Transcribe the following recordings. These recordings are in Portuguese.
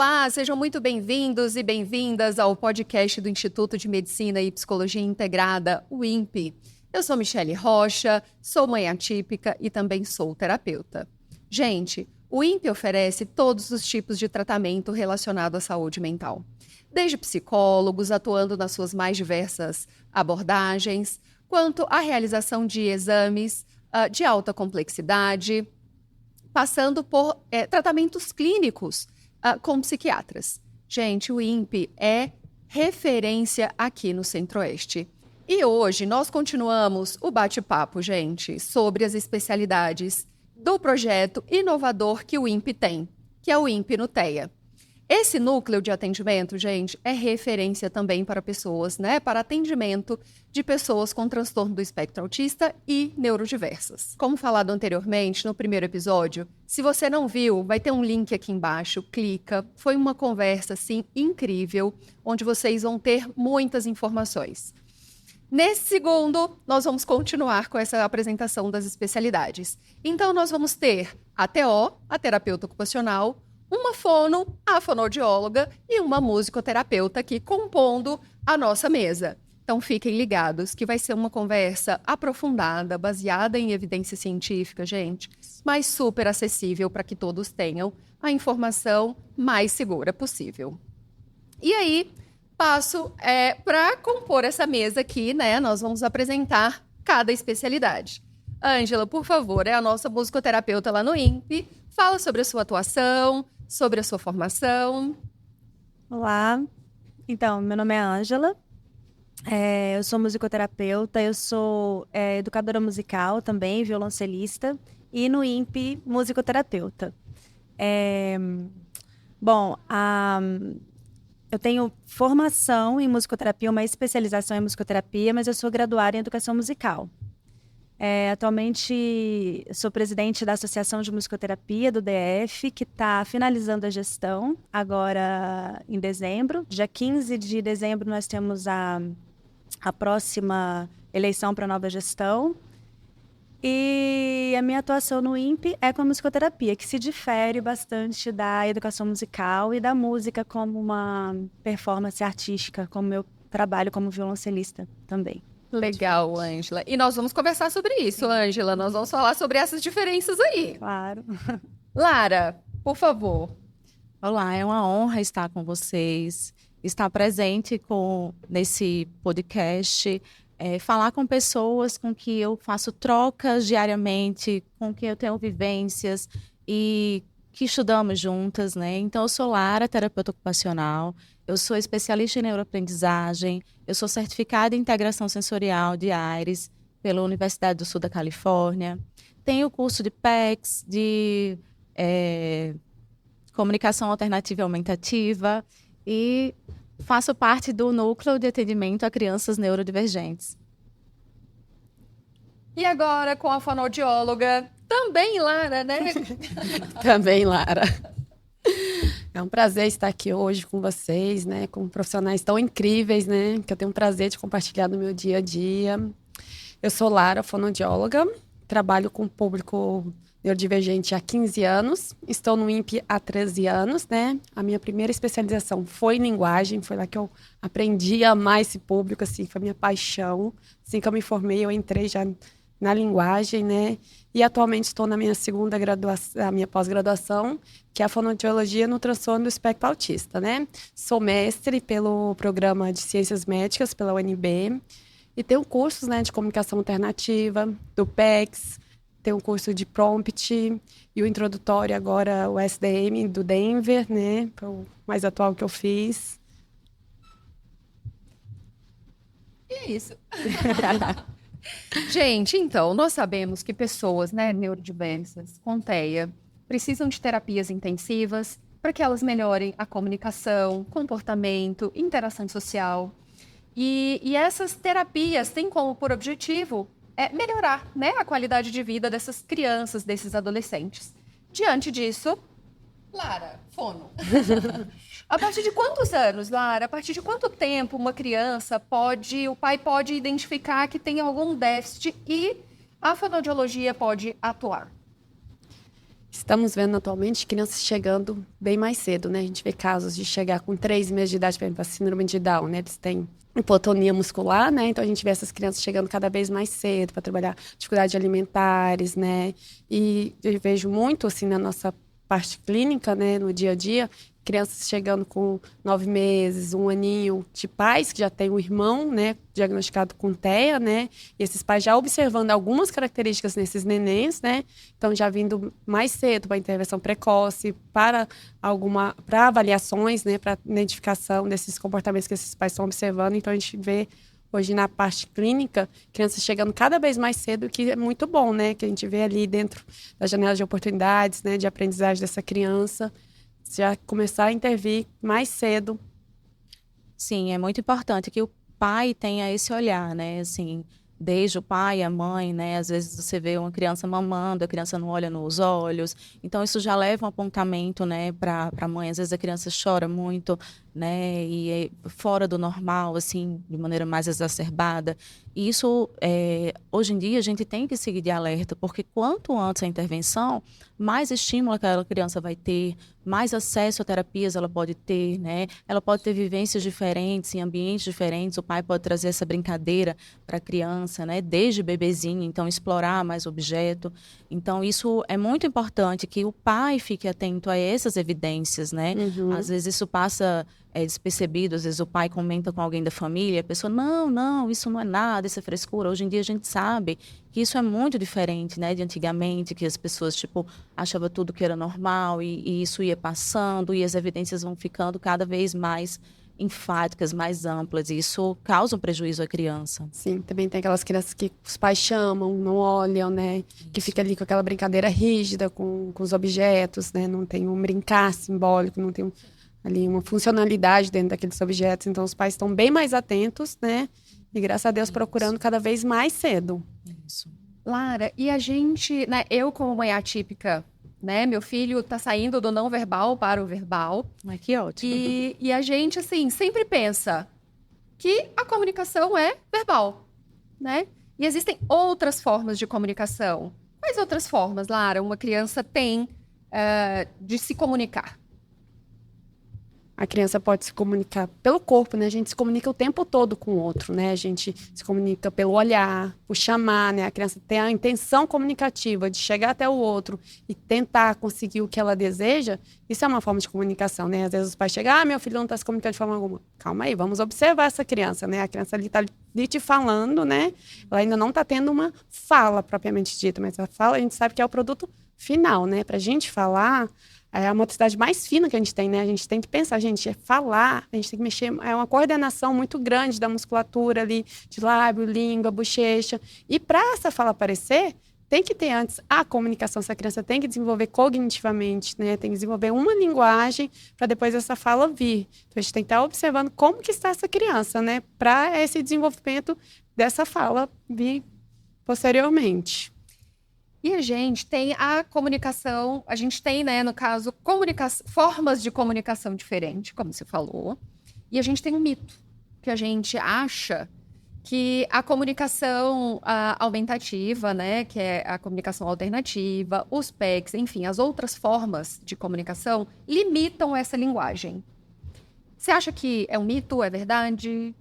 Olá, sejam muito bem-vindos e bem-vindas ao podcast do Instituto de Medicina e Psicologia Integrada, o INPE. Eu sou Michele Rocha, sou mãe atípica e também sou terapeuta. Gente, o INPE oferece todos os tipos de tratamento relacionado à saúde mental. Desde psicólogos atuando nas suas mais diversas abordagens, quanto à realização de exames de alta complexidade, passando por tratamentos clínicos com psiquiatras. Gente, o INPE é referência aqui no Centro-Oeste. E hoje nós continuamos o bate-papo, gente, sobre as especialidades do projeto inovador que o INPE tem, que é o INPE Nuteia. Esse núcleo de atendimento, gente, é referência também para pessoas, para atendimento de pessoas com transtorno do espectro autista e neurodiversas. Como falado anteriormente no primeiro episódio, se você não viu, vai ter um link aqui embaixo, clica. Foi uma conversa, assim, incrível, onde vocês vão ter muitas informações. Nesse segundo, nós vamos continuar com essa apresentação das especialidades. Então, nós vamos ter a TO, a terapeuta ocupacional, uma fono, a fonoaudióloga e uma musicoterapeuta aqui compondo a nossa mesa. Então fiquem ligados que vai ser uma conversa aprofundada, baseada em evidência científica, gente, mas super acessível para que todos tenham a informação mais segura possível. E aí, passo para compor essa mesa aqui, nós vamos apresentar cada especialidade. Ângela, por favor, é a nossa musicoterapeuta lá no INPE. Fala sobre a sua atuação, sobre a sua formação. Olá, então, meu nome é Ângela, eu sou musicoterapeuta, eu sou educadora musical também, violoncelista, e no INPE, musicoterapeuta. Eu tenho formação em musicoterapia, uma especialização em musicoterapia, mas eu sou graduada em educação musical. Atualmente, sou presidente da Associação de Musicoterapia do DF, que está finalizando a gestão agora em dezembro. Dia 15 de dezembro, nós temos a próxima eleição para a nova gestão. E a minha atuação no INPE é com a musicoterapia, que se difere bastante da educação musical e da música como uma performance artística, como eu trabalho como violoncelista também. Legal, Ângela. E nós vamos conversar sobre isso, Ângela. Nós vamos falar sobre essas diferenças aí. Claro. Lara, por favor. Olá, é uma honra estar com vocês, estar presente nesse podcast, falar com pessoas com que eu faço trocas diariamente, com quem eu tenho vivências e que estudamos juntas, Então, eu sou Lara, terapeuta ocupacional, eu sou especialista em neuroaprendizagem, eu sou certificada em integração sensorial de Aires pela Universidade do Sul da Califórnia, tenho curso de PECS, de comunicação alternativa e aumentativa e faço parte do núcleo de atendimento a crianças neurodivergentes. E agora com a fonoaudióloga, também Lara, Também, Lara. É um prazer estar aqui hoje com vocês, com profissionais tão incríveis, que eu tenho o prazer de compartilhar no meu dia a dia. Eu sou Lara, fonoaudióloga, trabalho com público neurodivergente há 15 anos, estou no INPE há 13 anos, A minha primeira especialização foi em linguagem, foi lá que eu aprendi a amar esse público, assim, foi a minha paixão. Assim que eu me formei, eu entrei já na linguagem, E atualmente estou na minha segunda graduação, a minha pós-graduação, que é a fonoaudiologia no transtorno do espectro autista, Sou mestre pelo programa de ciências médicas pela UNB e tenho cursos, de comunicação alternativa, do PECS, tenho um curso de prompt e o introdutório agora, o SDM do Denver, Foi o mais atual que eu fiz. E é isso. Gente, então, nós sabemos que pessoas neurodiversas com TEA precisam de terapias intensivas para que elas melhorem a comunicação, comportamento, interação social. E essas terapias têm como por objetivo melhorar a qualidade de vida dessas crianças, desses adolescentes. Diante disso, Lara, fono. A partir de quantos anos, Lara? A partir de quanto tempo uma criança o pai pode identificar que tem algum déficit e a fonoaudiologia pode atuar? Estamos vendo atualmente crianças chegando bem mais cedo, né? A gente vê casos de chegar com 3 meses de idade, por exemplo, a síndrome de Down, né? Eles têm hipotonia muscular, né? Então a gente vê essas crianças chegando cada vez mais cedo para trabalhar dificuldades alimentares, né? E eu vejo muito, assim, na nossa parte clínica, né? No dia a dia, crianças chegando com 9 meses, 1 aninho, de pais que já têm um irmão, né? Diagnosticado com TEA, né? E esses pais já observando algumas características nesses nenéns, né? Então já vindo mais cedo para intervenção precoce, para avaliações, né? Para identificação desses comportamentos que esses pais estão observando. Então a gente vê hoje na parte clínica, crianças chegando cada vez mais cedo, que é muito bom, né? Que a gente vê ali dentro da janela de oportunidades, né? De aprendizagem dessa criança, já começar a intervir mais cedo. Sim, é muito importante que o pai tenha esse olhar, né? Assim, desde o pai, a mãe, né? Às vezes você vê uma criança mamando, a criança não olha nos olhos. Então, isso já leva um apontamento, né, para a mãe. Às vezes a criança chora muito, né? E é fora do normal, assim, de maneira mais exacerbada. E isso, hoje em dia, a gente tem que seguir de alerta, porque quanto antes a intervenção, mais estímulo aquela criança vai ter, mais acesso a terapias ela pode ter, né? Ela pode ter vivências diferentes, em ambientes diferentes. O pai pode trazer essa brincadeira para a criança, né? Desde bebezinho, então explorar mais objeto. Então isso é muito importante que o pai fique atento a essas evidências, né? Uhum. Às vezes isso passa despercebido, às vezes o pai comenta com alguém da família, a pessoa, não, isso não é nada, isso é frescura. Hoje em dia a gente sabe que isso é muito diferente, né, de antigamente, que as pessoas, tipo, achavam tudo que era normal e isso ia passando e as evidências vão ficando cada vez mais enfáticas, mais amplas, e isso causa um prejuízo à criança. Sim, também tem aquelas crianças que os pais chamam, não olham, né? Que fica ali com aquela brincadeira rígida com os objetos, né? Não tem um brincar simbólico, não tem ali uma funcionalidade dentro daqueles objetos. Então, os pais estão bem mais atentos, né? E, graças a Deus, procurando cada vez mais cedo. Isso. Lara, e a gente, né, eu como mãe atípica, né, meu filho tá saindo do não verbal para o verbal. Ai, que ótimo. E a gente, assim, sempre pensa que a comunicação é verbal, né? E existem outras formas de comunicação. Quais outras formas, Lara, uma criança tem de se comunicar? A criança pode se comunicar pelo corpo, né? A gente se comunica o tempo todo com o outro, né? A gente se comunica pelo olhar, por chamar, né? A criança tem a intenção comunicativa de chegar até o outro e tentar conseguir o que ela deseja. Isso é uma forma de comunicação, né? Às vezes os pais chegam, meu filho não está se comunicando de forma alguma. Calma aí, vamos observar essa criança, né? A criança ali está ali te falando, né? Ela ainda não está tendo uma fala propriamente dita, mas a fala a gente sabe que é o produto final, né? Para a gente falar, é a motricidade mais fina que a gente tem, né? A gente tem que pensar, gente, falar, a gente tem que mexer, é uma coordenação muito grande da musculatura ali, de lábio, língua, bochecha. E para essa fala aparecer, tem que ter antes a comunicação. Essa criança tem que desenvolver cognitivamente, né? Tem que desenvolver uma linguagem para depois essa fala vir. Então, a gente tem que estar observando como que está essa criança, né? Para esse desenvolvimento dessa fala vir posteriormente. E a gente tem a comunicação, a gente tem, né, no caso, formas de comunicação diferentes, como você falou. E a gente tem um mito, que a gente acha que a comunicação aumentativa, né, que é a comunicação alternativa, os PECs, enfim, as outras formas de comunicação limitam essa linguagem. Você acha que é um mito, é verdade?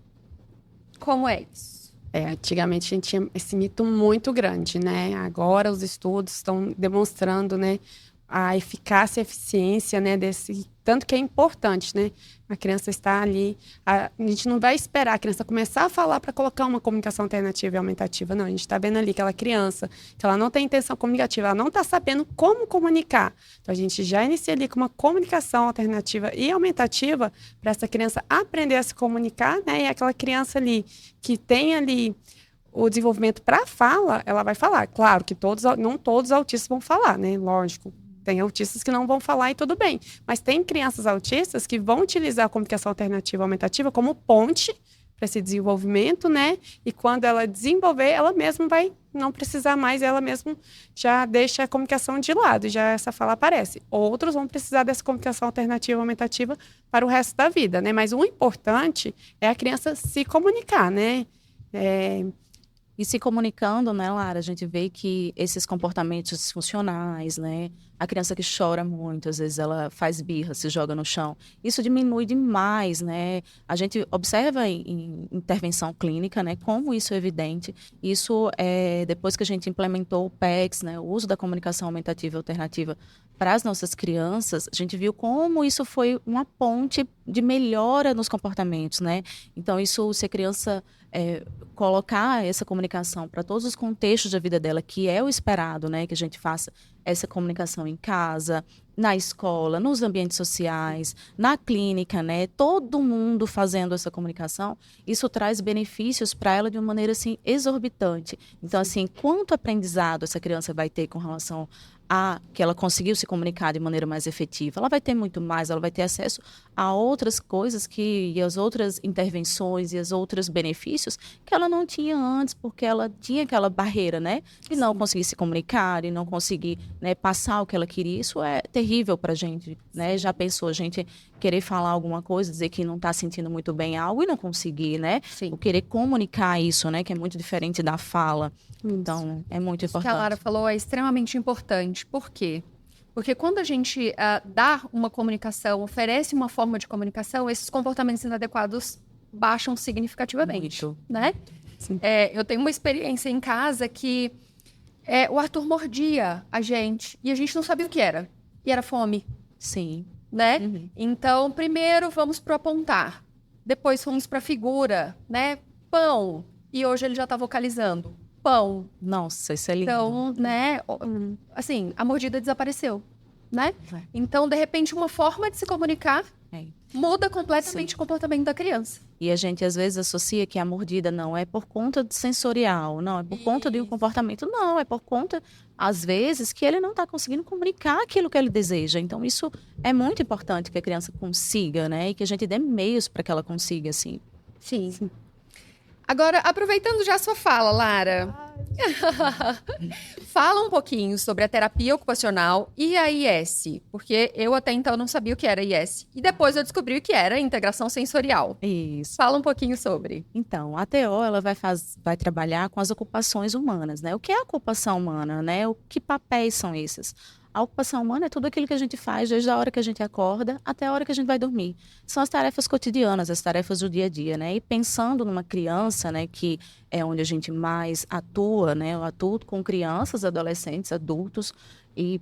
Como é isso? Antigamente a gente tinha esse mito muito grande, né? Agora os estudos estão demonstrando, né, a eficácia e eficiência, né, desse tanto que é importante, né? A criança está ali, a gente não vai esperar a criança começar a falar para colocar uma comunicação alternativa e aumentativa, não. A gente está vendo ali aquela criança que ela não tem intenção comunicativa, ela não está sabendo como comunicar. Então a gente já inicia ali com uma comunicação alternativa e aumentativa para essa criança aprender a se comunicar, né? E aquela criança ali que tem ali o desenvolvimento para fala, ela vai falar. Claro que não todos os autistas vão falar, né? Lógico. Tem autistas que não vão falar e tudo bem. Mas tem crianças autistas que vão utilizar a comunicação alternativa aumentativa como ponte para esse desenvolvimento, né? E quando ela desenvolver, ela mesma vai não precisar mais, ela mesma já deixa a comunicação de lado, já essa fala aparece. Outros vão precisar dessa comunicação alternativa aumentativa para o resto da vida, né? Mas o importante é a criança se comunicar, né? E se comunicando, né, Lara, a gente vê que esses comportamentos disfuncionais, né, a criança que chora muito, às vezes ela faz birra, se joga no chão, isso diminui demais, né? A gente observa em intervenção clínica, né, como isso é evidente. Isso depois que a gente implementou o PECS, né, o uso da comunicação aumentativa e alternativa para as nossas crianças, a gente viu como isso foi uma ponte de melhora nos comportamentos, né? Então, isso, se a criança colocar essa comunicação para todos os contextos da vida dela, que é o esperado, né? Que a gente faça essa comunicação em casa, na escola, nos ambientes sociais, na clínica, né? Todo mundo fazendo essa comunicação, isso traz benefícios para ela de uma maneira, assim, exorbitante. Então, assim, quanto aprendizado essa criança vai ter com relação a que ela conseguiu se comunicar de maneira mais efetiva, ela vai ter muito mais, ela vai ter acesso a outras coisas e as outras intervenções e os outros benefícios que ela não tinha antes, porque ela tinha aquela barreira, né, de não conseguir se comunicar, de não conseguir, né, passar o que ela queria. Isso é terrível para a gente, né? Já pensou a gente querer falar alguma coisa, dizer que não está sentindo muito bem algo e não conseguir, né? Sim. O querer comunicar isso, né, que é muito diferente da fala. Então, é muito Isso que importante. a Lara falou é extremamente importante. Por quê? Porque quando a gente dá uma comunicação, oferece uma forma de comunicação, esses comportamentos inadequados baixam significativamente, Muito. né? Eu tenho uma experiência em casa que o Arthur mordia a gente e a gente não sabia o que era. E era fome, Sim. né? Uhum. Então, primeiro vamos pro apontar. Depois fomos pra figura, né? Pão. E hoje ele já tá vocalizando. Pão. Nossa, isso é lindo. Então, né, assim, a mordida desapareceu, né? É. Então, de repente, uma forma de se comunicar É. muda completamente o comportamento da criança. E a gente às vezes associa que a mordida não é por conta do sensorial, não, é por conta de um comportamento. Não, é por conta, às vezes, que ele não está conseguindo comunicar aquilo que ele deseja. Então, isso é muito importante que a criança consiga, né? E que a gente dê meios para que ela consiga, assim. Sim. Agora, aproveitando já a sua fala, Lara, fala um pouquinho sobre a terapia ocupacional e a IS, porque eu até então não sabia o que era IS. E depois eu descobri o que era integração sensorial. Isso. Fala um pouquinho sobre. Então, a TO, ela vai trabalhar com as ocupações humanas, né? O que é a ocupação humana, né? Que papéis são esses? A ocupação humana é tudo aquilo que a gente faz desde a hora que a gente acorda até a hora que a gente vai dormir. São as tarefas cotidianas, as tarefas do dia a dia, né? E pensando numa criança, né, que é onde a gente mais atua, né? Eu atuo com crianças, adolescentes, adultos e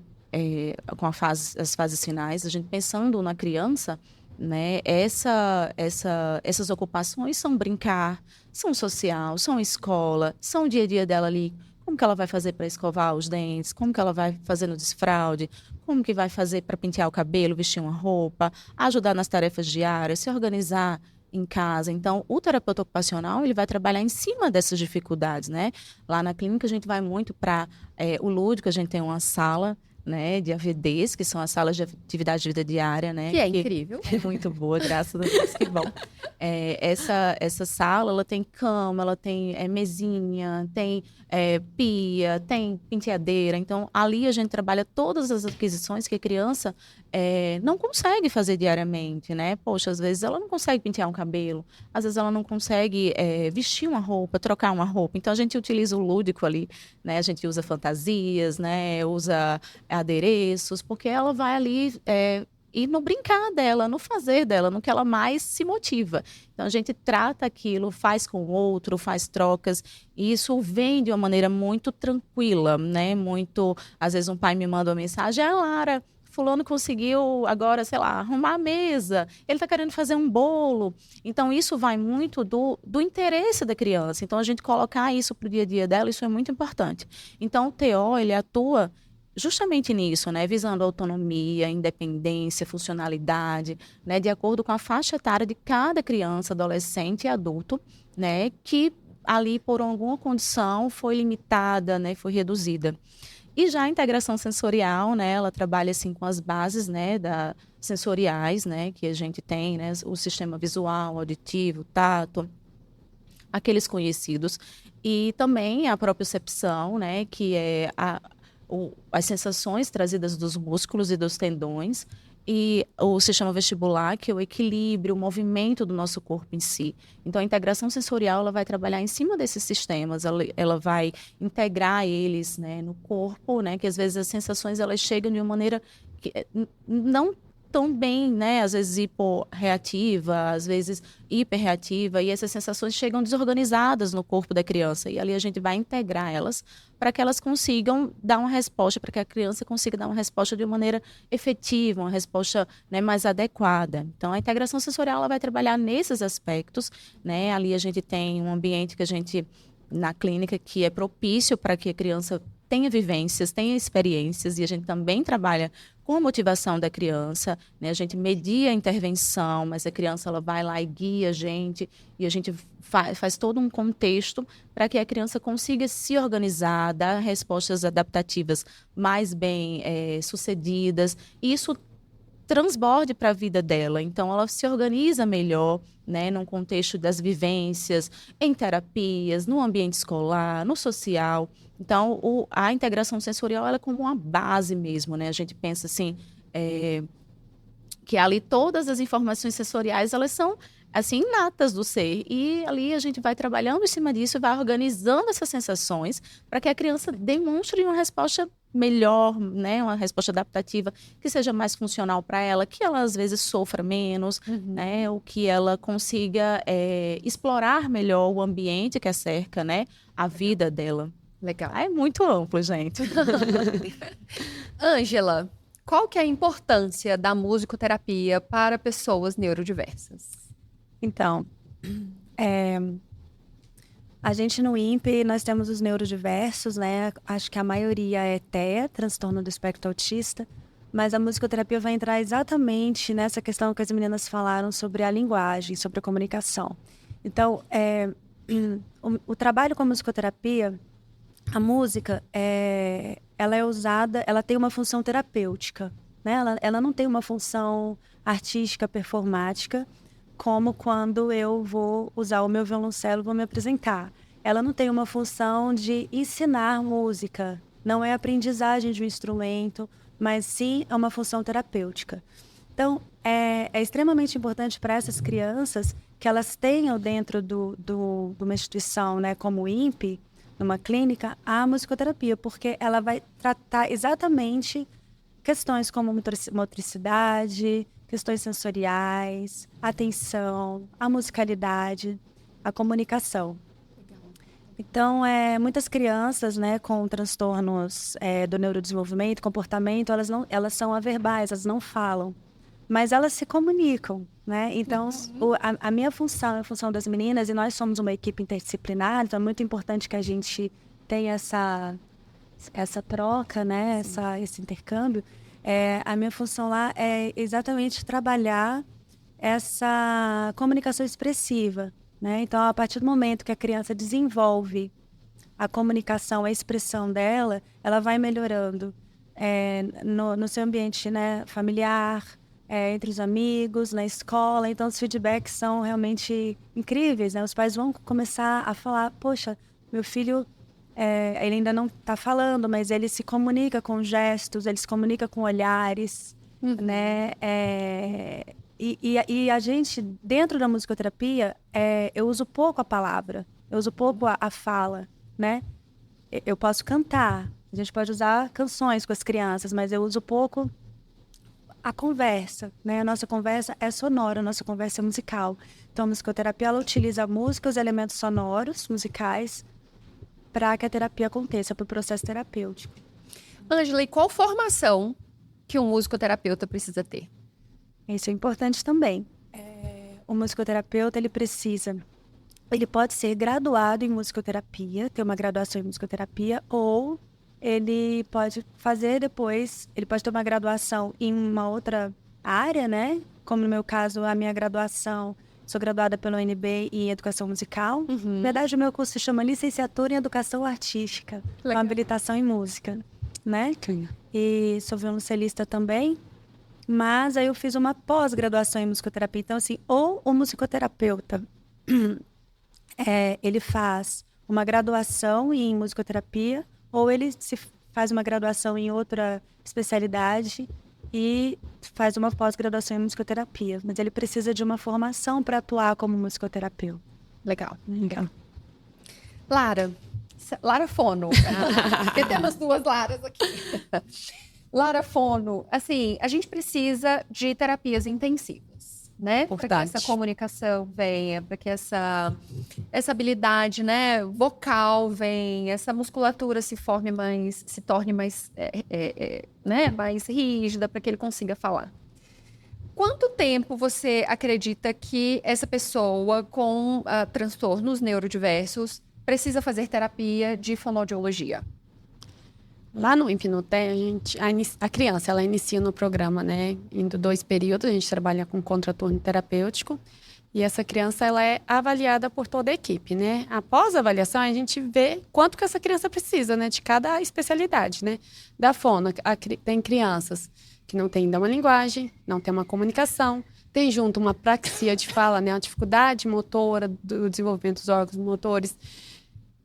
com as fases finais. A gente pensando na criança, né? Essas ocupações são brincar, são social, são escola, são o dia a dia dela ali. Como que ela vai fazer para escovar os dentes? Como que ela vai fazer no desfraude? Como que vai fazer para pentear o cabelo, vestir uma roupa, ajudar nas tarefas diárias, se organizar em casa? Então, o terapeuta ocupacional, ele vai trabalhar em cima dessas dificuldades, né? Lá na clínica, a gente vai muito para o lúdico, a gente tem uma sala, né, de AVDs, que são as salas de atividade de vida diária, né? Que é incrível. É muito boa, graças a Deus, que bom. Essa sala, ela tem cama, ela tem mesinha, tem pia, tem penteadeira. Então, ali a gente trabalha todas as aquisições que a criança não consegue fazer diariamente, né? Poxa, às vezes ela não consegue pentear um cabelo, às vezes ela não consegue vestir uma roupa, trocar uma roupa. Então, a gente utiliza o lúdico ali, né? A gente usa fantasias, né? Usa adereços, porque ela vai ali ir no brincar dela, no fazer dela, no que ela mais se motiva. Então, a gente trata aquilo, faz com o outro, faz trocas, e isso vem de uma maneira muito tranquila, né? Muito, às vezes um pai me manda uma mensagem, Lara, fulano conseguiu agora, sei lá, arrumar a mesa, ele está querendo fazer um bolo. Então, isso vai muito do interesse da criança. Então, a gente colocar isso para o dia a dia dela, isso é muito importante. Então, o TO, ele atua justamente nisso, né? Visando autonomia, independência, funcionalidade, né? De acordo com a faixa etária de cada criança, adolescente e adulto, né? Que ali, por alguma condição, foi limitada, né? Foi reduzida. E já a integração sensorial, né? Ela trabalha assim com as bases, né? Sensoriais, né? Que a gente tem, né? O sistema visual, auditivo, tato, aqueles conhecidos. E também a propriocepção, né? Que é as sensações trazidas dos músculos e dos tendões, e o sistema vestibular, que é o equilíbrio, o movimento do nosso corpo em si. Então, a integração sensorial, ela vai trabalhar em cima desses sistemas, ela vai integrar eles, né, no corpo, né, que às vezes as sensações, elas chegam de uma maneira que não tão bem, né, às vezes hiporreativa, às vezes hiperreativa, e essas sensações chegam desorganizadas no corpo da criança, e ali a gente vai integrar elas para que elas consigam dar uma resposta, para que a criança consiga dar uma resposta de maneira efetiva, uma resposta, né, mais adequada. Então, a integração sensorial, ela vai trabalhar nesses aspectos, né, ali a gente tem um ambiente que a gente, na clínica, que é propício para que a criança tenha vivências, tenha experiências, e a gente também trabalha com a motivação da criança, né? A gente media a intervenção, mas a criança, ela vai lá e guia a gente, e a gente faz todo um contexto para que a criança consiga se organizar, dar respostas adaptativas mais bem sucedidas, e isso transborde para a vida dela. Então, ela se organiza melhor, né, num contexto das vivências, em terapias, no ambiente escolar, no social. Então, a integração sensorial, ela é como uma base mesmo, né? A gente pensa assim, que ali todas as informações sensoriais, elas são assim inatas do ser, e ali a gente vai trabalhando em cima disso, vai organizando essas sensações para que a criança demonstre uma resposta melhor, né, uma resposta adaptativa que seja mais funcional para ela, que ela às vezes sofra menos, né, ou que ela consiga explorar melhor o ambiente que a cerca, né, a vida dela. Legal. É muito amplo, gente. Ângela, qual que é a importância da musicoterapia para pessoas neurodiversas? Então, a gente no INPE, nós temos os neurodiversos, né? Acho que a maioria é TEA, transtorno do espectro autista, mas a musicoterapia vai entrar exatamente nessa questão que as meninas falaram sobre a linguagem, sobre a comunicação. Então, o trabalho com a musicoterapia, a música, ela é usada, ela tem uma função terapêutica, né? Ela não tem uma função artística, performática, como quando eu vou usar o meu violoncelo, vou me apresentar. Ela não tem uma função de ensinar música, não é aprendizagem de um instrumento, mas sim é uma função terapêutica. Então, é extremamente importante para essas crianças que elas tenham dentro de uma instituição, né, como o INPE, numa clínica, a musicoterapia, porque ela vai tratar exatamente questões como motricidade, questões sensoriais, atenção, a musicalidade, a comunicação. Então, muitas crianças, né, com transtornos do neurodesenvolvimento, comportamento, elas são averbais, elas não falam, mas elas se comunicam, né? Então, a minha função, a função das meninas, e nós somos uma equipe interdisciplinar, então é muito importante que a gente tenha essa troca, né, esse intercâmbio. A minha função lá é exatamente trabalhar essa comunicação expressiva, né? Então, a partir do momento que a criança desenvolve a comunicação, a expressão dela, ela vai melhorando no seu ambiente, né, familiar, entre os amigos, na escola. Então, os feedbacks são realmente incríveis, né? Os pais vão começar a falar, poxa, meu filho... ele ainda não está falando, mas ele se comunica com gestos, ele se comunica com olhares, né? E a gente, dentro da musicoterapia, eu uso pouco a palavra, eu uso pouco a fala, né? Eu posso cantar, a gente pode usar canções com as crianças, mas eu uso pouco a conversa, né? A nossa conversa é sonora, a nossa conversa é musical. Então, a musicoterapia, ela utiliza a música, os elementos sonoros, musicais, para que a terapia aconteça, para o processo terapêutico. Ângela, e qual formação que um musicoterapeuta precisa ter? Isso é importante também. O musicoterapeuta, ele pode ser graduado em musicoterapia, ter uma graduação em musicoterapia, ou ele pode fazer depois, ele pode ter uma graduação em uma outra área, né? Como no meu caso, a minha graduação, sou graduada pela UNB em Educação Musical. Na verdade, o meu curso se chama Licenciatura em Educação Artística, com habilitação em Música, né? E sou violoncelista também, mas aí eu fiz uma pós-graduação em musicoterapia. Então, assim, ou o musicoterapeuta, ele faz uma graduação em musicoterapia, ou ele se faz uma graduação em outra especialidade, e faz uma pós-graduação em musicoterapia. Mas ele precisa de uma formação para atuar como musicoterapeuta. Legal. Legal. Lara Fono. Porque temos duas Laras aqui. Lara Fono, assim, a gente precisa de terapias intensivas, né? Para que Importante. essa comunicação venha, para que essa habilidade, né, vocal venha, essa musculatura se torne mais, né, mais rígida, para que ele consiga falar. Quanto tempo você acredita que essa pessoa com transtornos neurodiversos precisa fazer terapia de fonoaudiologia? Lá no INPE-NUTE, a criança, ela inicia no programa, né, indo 2 períodos, a gente trabalha com contraturno terapêutico, e essa criança, ela é avaliada por toda a equipe, né. Após a avaliação, a gente vê quanto que essa criança precisa, né, de cada especialidade, né. Da fono, tem crianças que não têm ainda uma linguagem, não tem uma comunicação, tem junto uma praxia de fala, né, uma dificuldade motora do desenvolvimento dos órgãos motores.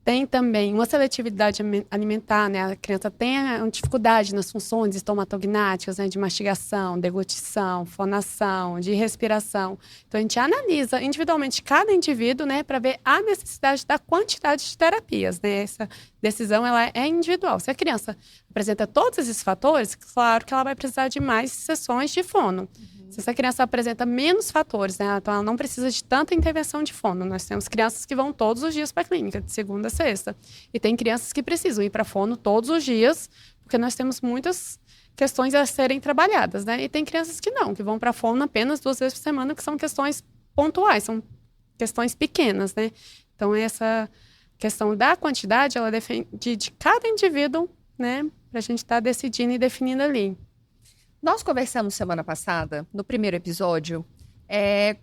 Tem também uma seletividade alimentar, né? A criança tem uma dificuldade nas funções estomatognáticas, né? De mastigação, deglutição, fonação, de respiração. Então, a gente analisa individualmente cada indivíduo, né? Para ver a necessidade da quantidade de terapias, né? Essa decisão, ela é individual. Se a criança apresenta todos esses fatores, claro que ela vai precisar de mais sessões de fono. Se essa criança apresenta menos fatores, né? Então ela não precisa de tanta intervenção de fono. Nós temos crianças que vão todos os dias para a clínica, de segunda a sexta. E tem crianças que precisam ir para fono todos os dias, porque nós temos muitas questões a serem trabalhadas, né? E tem crianças que não, que vão para fono apenas 2 vezes por semana, que são questões pontuais, são questões pequenas, né? Então essa questão da quantidade, ela depende de cada indivíduo, né? Para a gente estar decidindo e definindo ali. Nós conversamos semana passada, no primeiro episódio,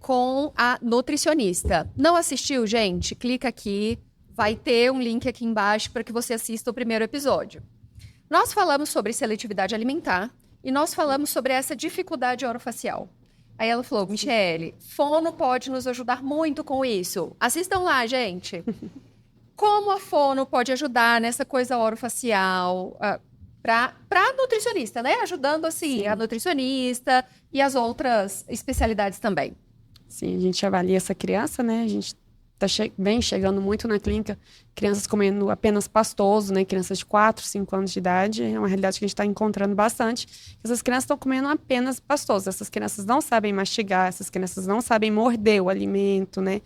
com a nutricionista. Não assistiu, gente? Clica aqui, vai ter um link aqui embaixo para que você assista o primeiro episódio. Nós falamos sobre seletividade alimentar e nós falamos sobre essa dificuldade orofacial. Aí ela falou, Michele, fono pode nos ajudar muito com isso. Assistam lá, gente. Como a fono pode ajudar nessa coisa orofacial? Para a nutricionista, né? Ajudando, assim, a nutricionista e as outras especialidades também. Sim, a gente avalia essa criança, né? A gente vem chegando muito na clínica, crianças comendo apenas pastoso, né? Crianças de 4, 5 anos de idade. É uma realidade que a gente está encontrando bastante. Essas crianças estão comendo apenas pastoso. Essas crianças não sabem mastigar, essas crianças não sabem morder o alimento, né?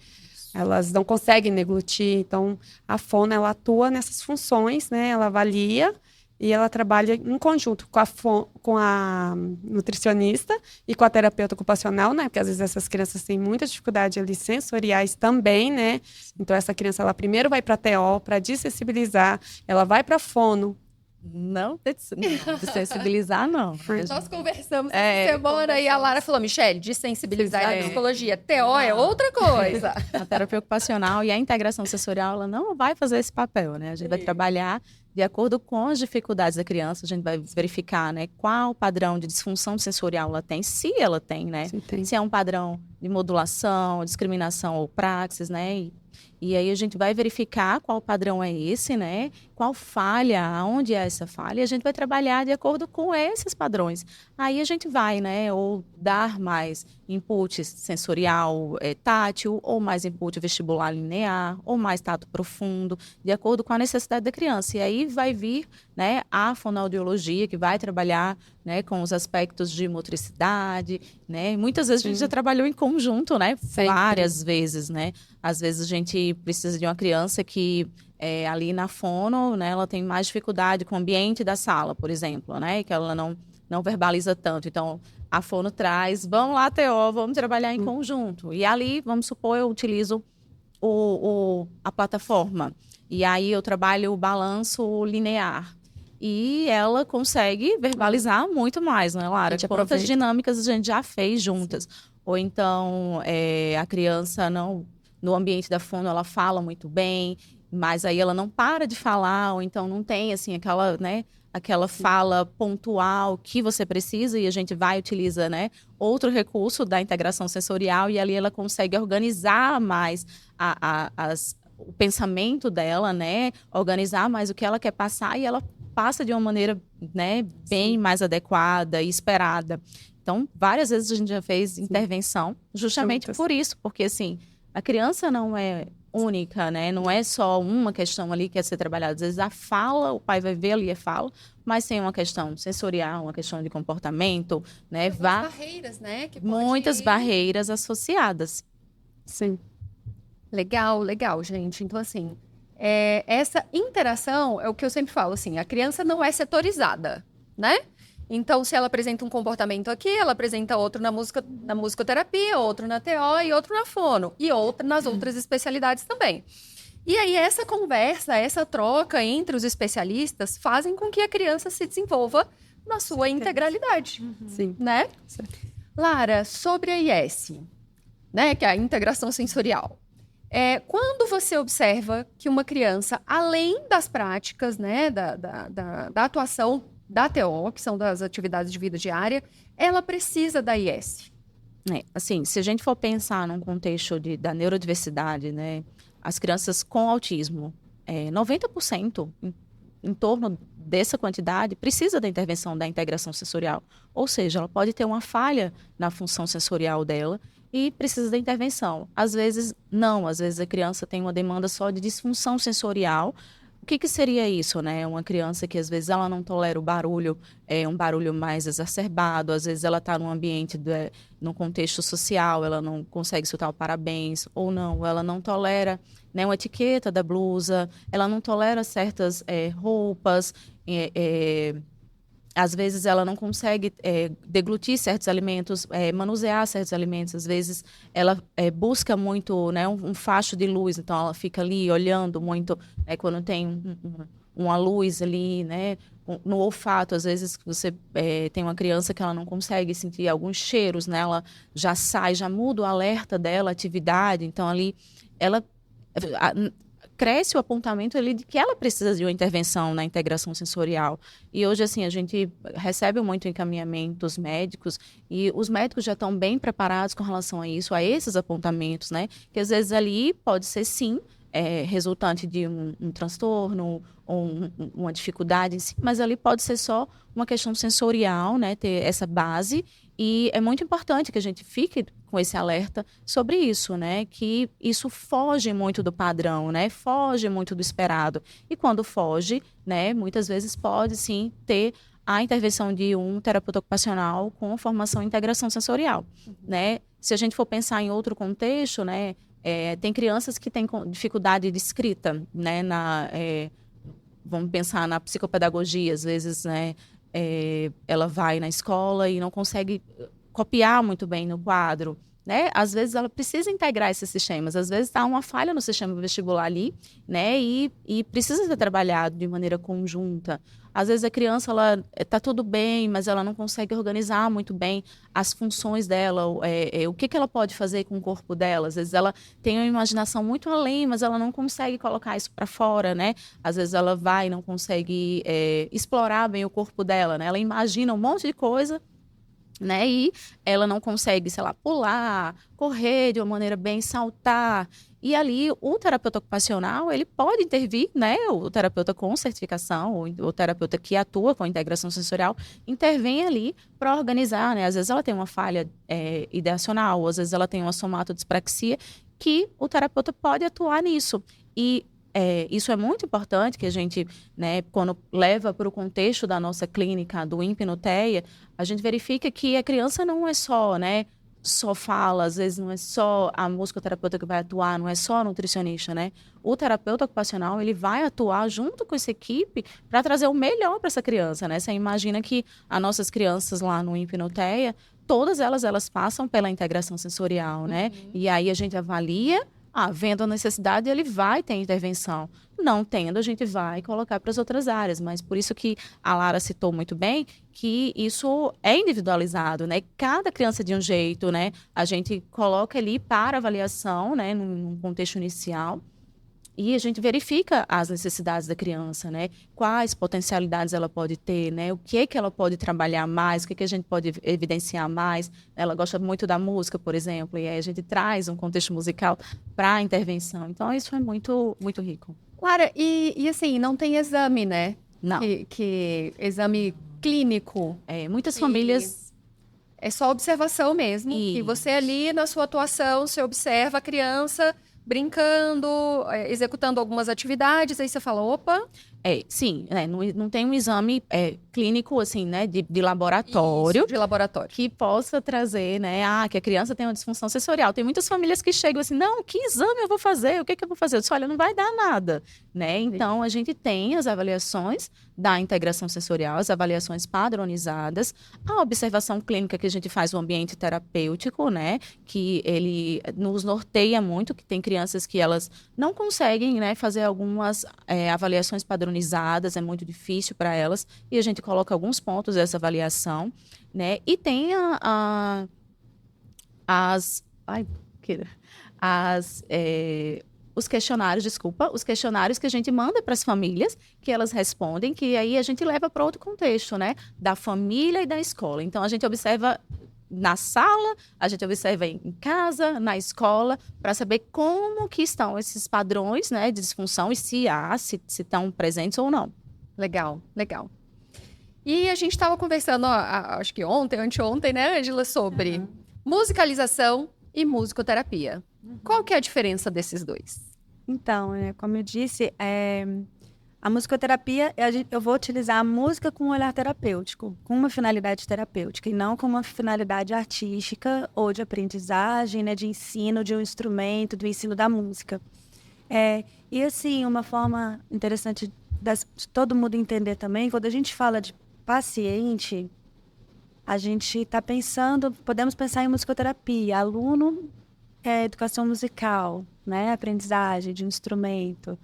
Elas não conseguem deglutir. Então, a fono, ela atua nessas funções, né? Ela avalia e ela trabalha em conjunto com a nutricionista e com a terapeuta ocupacional, né? Porque às vezes essas crianças têm muita dificuldade ali sensoriais também, né? Então essa criança, ela primeiro vai para a TO para desensibilizar, ela vai para fono. Não, de sensibilizar, não. Nós conversamos essa semana e a Lara falou, Michele, de sensibilizar a psicologia, TO é outra coisa. A terapia ocupacional e a integração sensorial, ela não vai fazer esse papel, né? A gente vai trabalhar de acordo com as dificuldades da criança, a gente vai verificar, né, qual padrão de disfunção sensorial ela tem, se ela tem, né? Se é um padrão de modulação, discriminação ou praxis, né? E aí a gente vai verificar qual padrão é esse, né? Qual falha, aonde é essa falha, e a gente vai trabalhar de acordo com esses padrões. Aí a gente vai, né, ou dar mais input sensorial tátil, ou mais input vestibular linear, ou mais tato profundo, de acordo com a necessidade da criança. E aí vai vir, né, a fonoaudiologia, que vai trabalhar, né, com os aspectos de motricidade, né? Muitas vezes a gente já trabalhou em conjunto, né? Várias vezes, né? Às vezes a gente precisa de uma criança que ali na fono, né, ela tem mais dificuldade com o ambiente da sala, por exemplo, né? Que ela não verbaliza tanto. Então, a fono traz, vamos lá, TO, vamos trabalhar em conjunto. E ali, vamos supor, eu utilizo a plataforma. E aí eu trabalho o balanço linear. E ela consegue verbalizar muito mais, né, Lara? Quantas dinâmicas a gente já fez juntas. Ou então, a criança no ambiente da fono, ela fala muito bem, mas aí ela não para de falar, ou então não tem, assim, aquela fala pontual que você precisa, e a gente utiliza, né, outro recurso da integração sensorial, e ali ela consegue organizar mais o pensamento dela, né, organizar mais o que ela quer passar, e ela passa de uma maneira, né, bem mais adequada e esperada. Então, várias vezes a gente já fez intervenção, justamente por isso, porque assim, a criança não é única, né? Não é só uma questão ali que é ser trabalhada. Às vezes a fala, o pai vai ver ali a fala, mas tem uma questão sensorial, uma questão de comportamento, né? Barreiras, né? Muitas barreiras associadas. Sim. Legal, gente. Então, assim, essa interação é o que eu sempre falo, assim, a criança não é setorizada, né? Então, se ela apresenta um comportamento aqui, ela apresenta outro na musicoterapia, outro na TO e outro na fono. E outro nas outras especialidades também. E aí, essa conversa, essa troca entre os especialistas fazem com que a criança se desenvolva na sua integralidade. Sim. Né? Lara, sobre a IS, né, que é a integração sensorial. Quando você observa que uma criança, além das práticas, né, da atuação da TO, que são das atividades de vida diária, ela precisa da IS. Assim, se a gente for pensar num contexto da neurodiversidade, né, as crianças com autismo, 90% em torno dessa quantidade precisa da intervenção da integração sensorial. Ou seja, ela pode ter uma falha na função sensorial dela e precisa da intervenção. Às vezes, não. Às vezes, a criança tem uma demanda só de disfunção sensorial. O que seria isso, né? Uma criança que, às vezes, ela não tolera o barulho, um barulho mais exacerbado. Às vezes, ela está num ambiente, num contexto social, ela não consegue escutar o parabéns, ou não, ela não tolera, né, uma etiqueta da blusa, ela não tolera certas roupas, às vezes ela não consegue deglutir certos alimentos, manusear certos alimentos. Às vezes ela busca muito, né, um facho de luz, então ela fica ali olhando muito, né, quando tem uma luz ali, né, no olfato. Às vezes você tem uma criança que ela não consegue sentir alguns cheiros, né, ela já sai, já muda o alerta dela, a atividade, então ali ela cresce o apontamento ali de que ela precisa de uma intervenção na integração sensorial. E hoje, assim, a gente recebe muito encaminhamentos médicos e os médicos já estão bem preparados com relação a isso, a esses apontamentos, né? Que às vezes ali pode ser, sim, resultante de um transtorno ou uma dificuldade em si, mas ali pode ser só uma questão sensorial, né? Ter essa base. E é muito importante que a gente fique com esse alerta sobre isso, né? Que isso foge muito do padrão, né? Foge muito do esperado. E quando foge, né? Muitas vezes pode, sim, ter a intervenção de um terapeuta ocupacional com formação em integração sensorial, né? Se a gente for pensar em outro contexto, né? Tem crianças que têm dificuldade de escrita, né? Vamos pensar na psicopedagogia, às vezes, né? Ela vai na escola e não consegue copiar muito bem no quadro, né? Às vezes ela precisa integrar esses sistemas, às vezes há uma falha no sistema vestibular ali, né? E precisa ser trabalhado de maneira conjunta. Às vezes a criança, ela está tudo bem, mas ela não consegue organizar muito bem as funções dela, o que ela pode fazer com o corpo dela. Às vezes ela tem uma imaginação muito além, mas ela não consegue colocar isso para fora, né? Às vezes ela vai e não consegue explorar bem o corpo dela, né? Ela imagina um monte de coisa, né? E ela não consegue, sei lá, pular, correr de uma maneira bem, saltar. E ali o terapeuta ocupacional, ele pode intervir, né? O terapeuta com certificação, ou o terapeuta que atua com integração sensorial, intervém ali para organizar, né? Às vezes ela tem uma falha ideacional, ou às vezes ela tem uma somatodispraxia, que o terapeuta pode atuar nisso. E isso é muito importante que a gente, né, quando leva para o contexto da nossa clínica do INPE no TEA, a gente verifica que a criança não é só, né, só fala, às vezes não é só a musicoterapeuta que vai atuar, não é só a nutricionista, né? O terapeuta ocupacional, ele vai atuar junto com essa equipe para trazer o melhor para essa criança, né? Você imagina que as nossas crianças lá no INPE no TEA, todas elas passam pela integração sensorial, né? E aí a gente avalia, vendo a necessidade, ele vai ter intervenção. Não tendo, a gente vai colocar para as outras áreas. Mas por isso que a Lara citou muito bem que isso é individualizado, né? Cada criança é de um jeito, né? A gente coloca ali para avaliação, né? Num contexto inicial. E a gente verifica as necessidades da criança, né? Quais potencialidades ela pode ter, né? O que ela pode trabalhar mais, o que a gente pode evidenciar mais. Ela gosta muito da música, por exemplo, e aí a gente traz um contexto musical para a intervenção. Então, isso é muito, muito rico. Lara, e assim, não tem exame, né? Não. Que exame clínico. Muitas que famílias... É só observação mesmo. E Isso. você ali, na sua atuação, você observa a criança brincando, executando algumas atividades, aí você fala, opa... Sim, não tem um exame clínico, assim, né, de laboratório. Isso, de laboratório. Que possa trazer, né, que a criança tem uma disfunção sensorial. Tem muitas famílias que chegam assim, não, que exame eu vou fazer? O que eu vou fazer? Eu disse, olha, não vai dar nada, né? Então, a gente tem as avaliações da integração sensorial, as avaliações padronizadas, a observação clínica que a gente faz no ambiente terapêutico, né, que ele nos norteia muito, que tem crianças que elas não conseguem, né, fazer algumas avaliações padronizadas, é muito difícil para elas, e a gente coloca alguns pontos dessa avaliação, né? E tem os questionários que a gente manda para as famílias, que elas respondem, que aí a gente leva para outro contexto, né? Da família e da escola. Então, a gente observa na sala, a gente observa em casa, na escola, para saber como que estão esses padrões, né, de disfunção e se estão presentes ou não. Legal, legal. E a gente estava conversando, acho que ontem, anteontem, né, Ângela, sobre musicalização e musicoterapia. Qual que é a diferença desses dois? Então, como eu disse, a musicoterapia, eu vou utilizar a música com um olhar terapêutico, com uma finalidade terapêutica, e não com uma finalidade artística ou de aprendizagem, né, de ensino de um instrumento, do ensino da música. E, assim, uma forma interessante de todo mundo entender também, quando a gente fala de paciente, a gente está podemos pensar em musicoterapia, aluno educação musical, né, aprendizagem de um instrumento,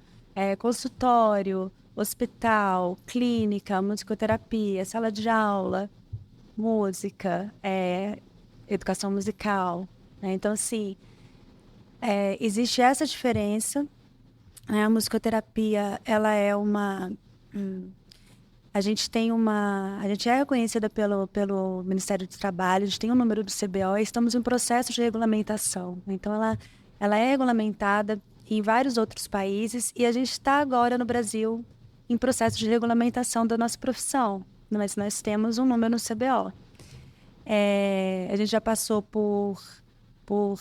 consultório, hospital, clínica, musicoterapia, sala de aula, música, educação musical, né? Então, assim, existe essa diferença, né? A musicoterapia, ela é a gente é reconhecida pelo Ministério do Trabalho, a gente tem um número do CBO e estamos em processo de regulamentação. Então, ela é regulamentada em vários outros países e a gente está agora no Brasil em processo de regulamentação da nossa profissão, mas nós temos um número no CBO. A gente já passou por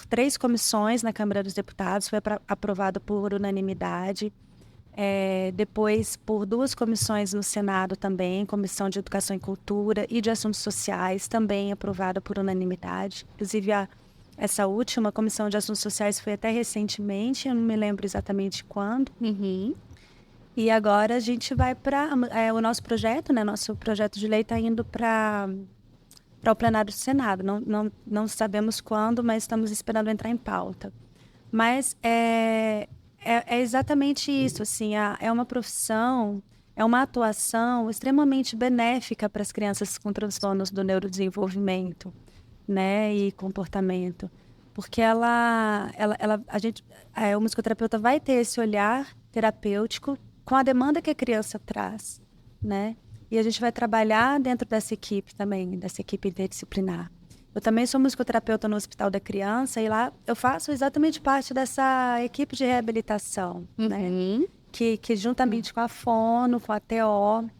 3 comissões na Câmara dos Deputados, foi aprovado por unanimidade. Depois, por 2 comissões no Senado também, Comissão de Educação e Cultura e de Assuntos Sociais, também aprovada por unanimidade. Inclusive, essa última Comissão de Assuntos Sociais foi até recentemente, eu não me lembro exatamente quando. Uhum. E agora a gente vai para... o nosso projeto, né? Nosso projeto de lei está indo para o plenário do Senado. Não sabemos quando, mas estamos esperando entrar em pauta. Mas é exatamente isso, assim, é uma profissão, é uma atuação extremamente benéfica para as crianças com transtornos do neurodesenvolvimento, né, e comportamento, porque o musicoterapeuta vai ter esse olhar terapêutico com a demanda que a criança traz, né, e a gente vai trabalhar dentro dessa equipe também, dessa equipe interdisciplinar. Eu também sou musicoterapeuta no Hospital da Criança e lá eu faço exatamente parte dessa equipe de reabilitação, né? Que juntamente com a Fono, com a TO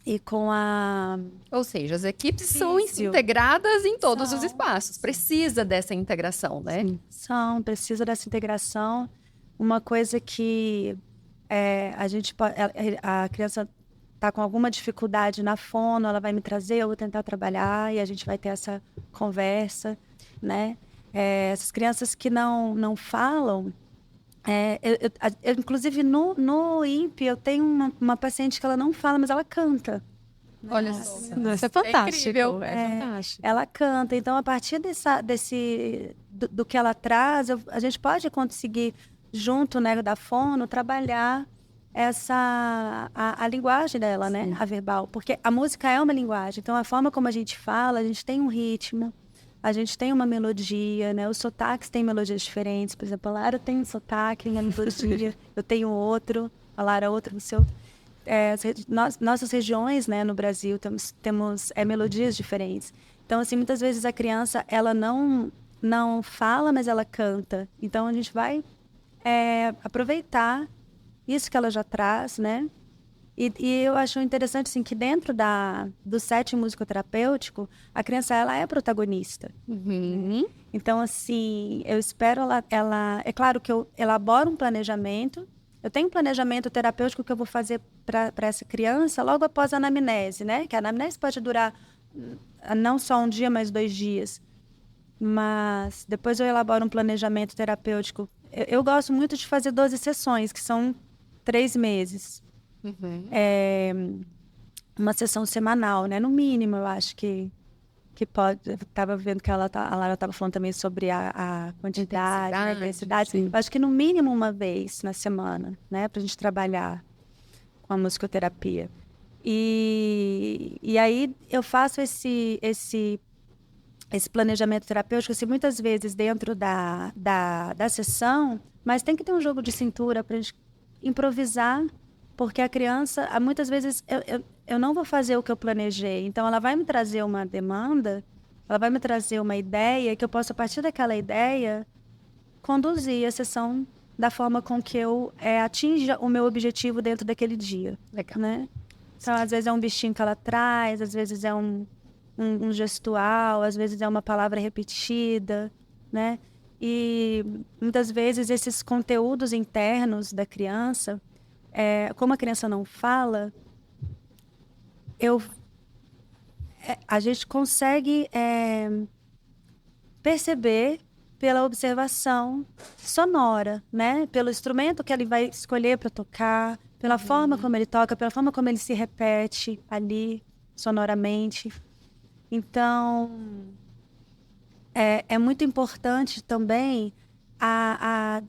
e com a... Ou seja, as equipes são integradas em todos os espaços. Precisa dessa integração, né? Sim, precisa dessa integração. Uma coisa que a criança está com alguma dificuldade na fono, ela vai me trazer, eu vou tentar trabalhar e a gente vai ter essa conversa, né? Essas crianças que não falam, inclusive no INPE eu tenho uma paciente que ela não fala, mas ela canta. Olha só. Isso é fantástico. Incrível. Fantástico. Ela canta, então a partir do que ela traz, a gente pode conseguir, junto, né, da fono, trabalhar a linguagem dela, né? A verbal. Porque a música é uma linguagem. Então, a forma como a gente fala, a gente tem um ritmo, a gente tem uma melodia, né? Os sotaques têm melodias diferentes. Por exemplo, a Lara tem um sotaque, uma melodia. Eu tenho outro, a Lara outro no seu... nossas regiões, né, no Brasil, temos melodias diferentes. Então, assim, muitas vezes a criança, ela não fala, mas ela canta. Então, a gente vai aproveitar isso que ela já traz, né? E eu acho interessante, assim, que dentro do set musicoterapêutico, a criança, ela é protagonista. Uhum. Então, assim, eu espero ela... É claro que eu elaboro um planejamento. Eu tenho um planejamento terapêutico que eu vou fazer para essa criança logo após a anamnese, né? Que a anamnese pode durar não só um dia, mas 2 dias. Mas depois eu elaboro um planejamento terapêutico. Eu gosto muito de fazer 12 sessões, que são 3 meses. Uhum. Uma sessão semanal, né? No mínimo, eu acho que pode. Eu estava vendo que a Lara estava falando também sobre a quantidade, a intensidade. sim. Eu acho que no mínimo uma vez na semana, né? Para a gente trabalhar com a musicoterapia. E aí eu faço esse planejamento terapêutico, assim, muitas vezes dentro da sessão, mas tem que ter um jogo de cintura para a gente improvisar, porque a criança, muitas vezes, eu não vou fazer o que eu planejei. Então, ela vai me trazer uma demanda, ela vai me trazer uma ideia, que eu posso, a partir daquela ideia, conduzir a sessão da forma com que eu atinja o meu objetivo dentro daquele dia. Legal. Né? Então, às vezes é um bichinho que ela traz, às vezes é um gestual, às vezes é uma palavra repetida, né? E muitas vezes esses conteúdos internos da criança, como a criança não fala, a gente consegue perceber pela observação sonora, né? Pelo instrumento que ele vai escolher para tocar, pela forma como ele toca, pela forma como ele se repete ali sonoramente. Então, é muito importante também a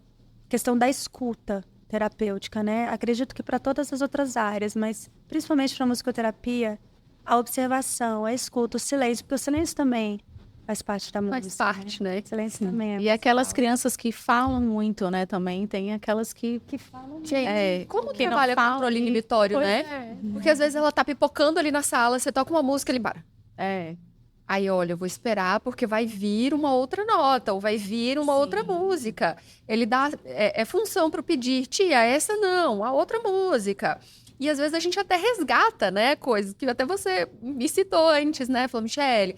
questão da escuta terapêutica, né? Acredito que para todas as outras áreas, mas principalmente para a musicoterapia, a observação, a escuta, o silêncio, porque o silêncio também faz parte da música. Faz parte, né? O silêncio também E aquelas crianças que falam muito, né, também. Tem aquelas que falam. Gente, como que não trabalha fala controle e- inibitório, Pois né? é. Porque às vezes ela tá pipocando ali na sala, você toca uma música, ele para. É. Aí, olha, eu vou esperar porque vai vir uma outra nota, ou vai vir uma outra música. Ele dá função para o pedir, tia, essa não, a outra música. E às vezes a gente até resgata, né, coisas que até você me citou antes, né? Falou, Michele,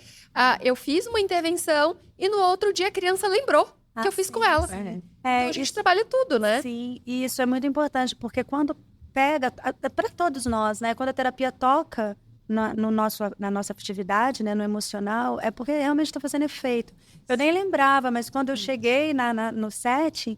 eu fiz uma intervenção e no outro dia a criança lembrou que eu fiz com ela. É. Então a gente trabalha tudo, né? Sim, e isso é muito importante, porque quando pega, para todos nós, né? Quando a terapia toca na nossa afetividade, né? No emocional, é porque realmente está fazendo efeito. Eu nem lembrava, mas quando eu cheguei no setting,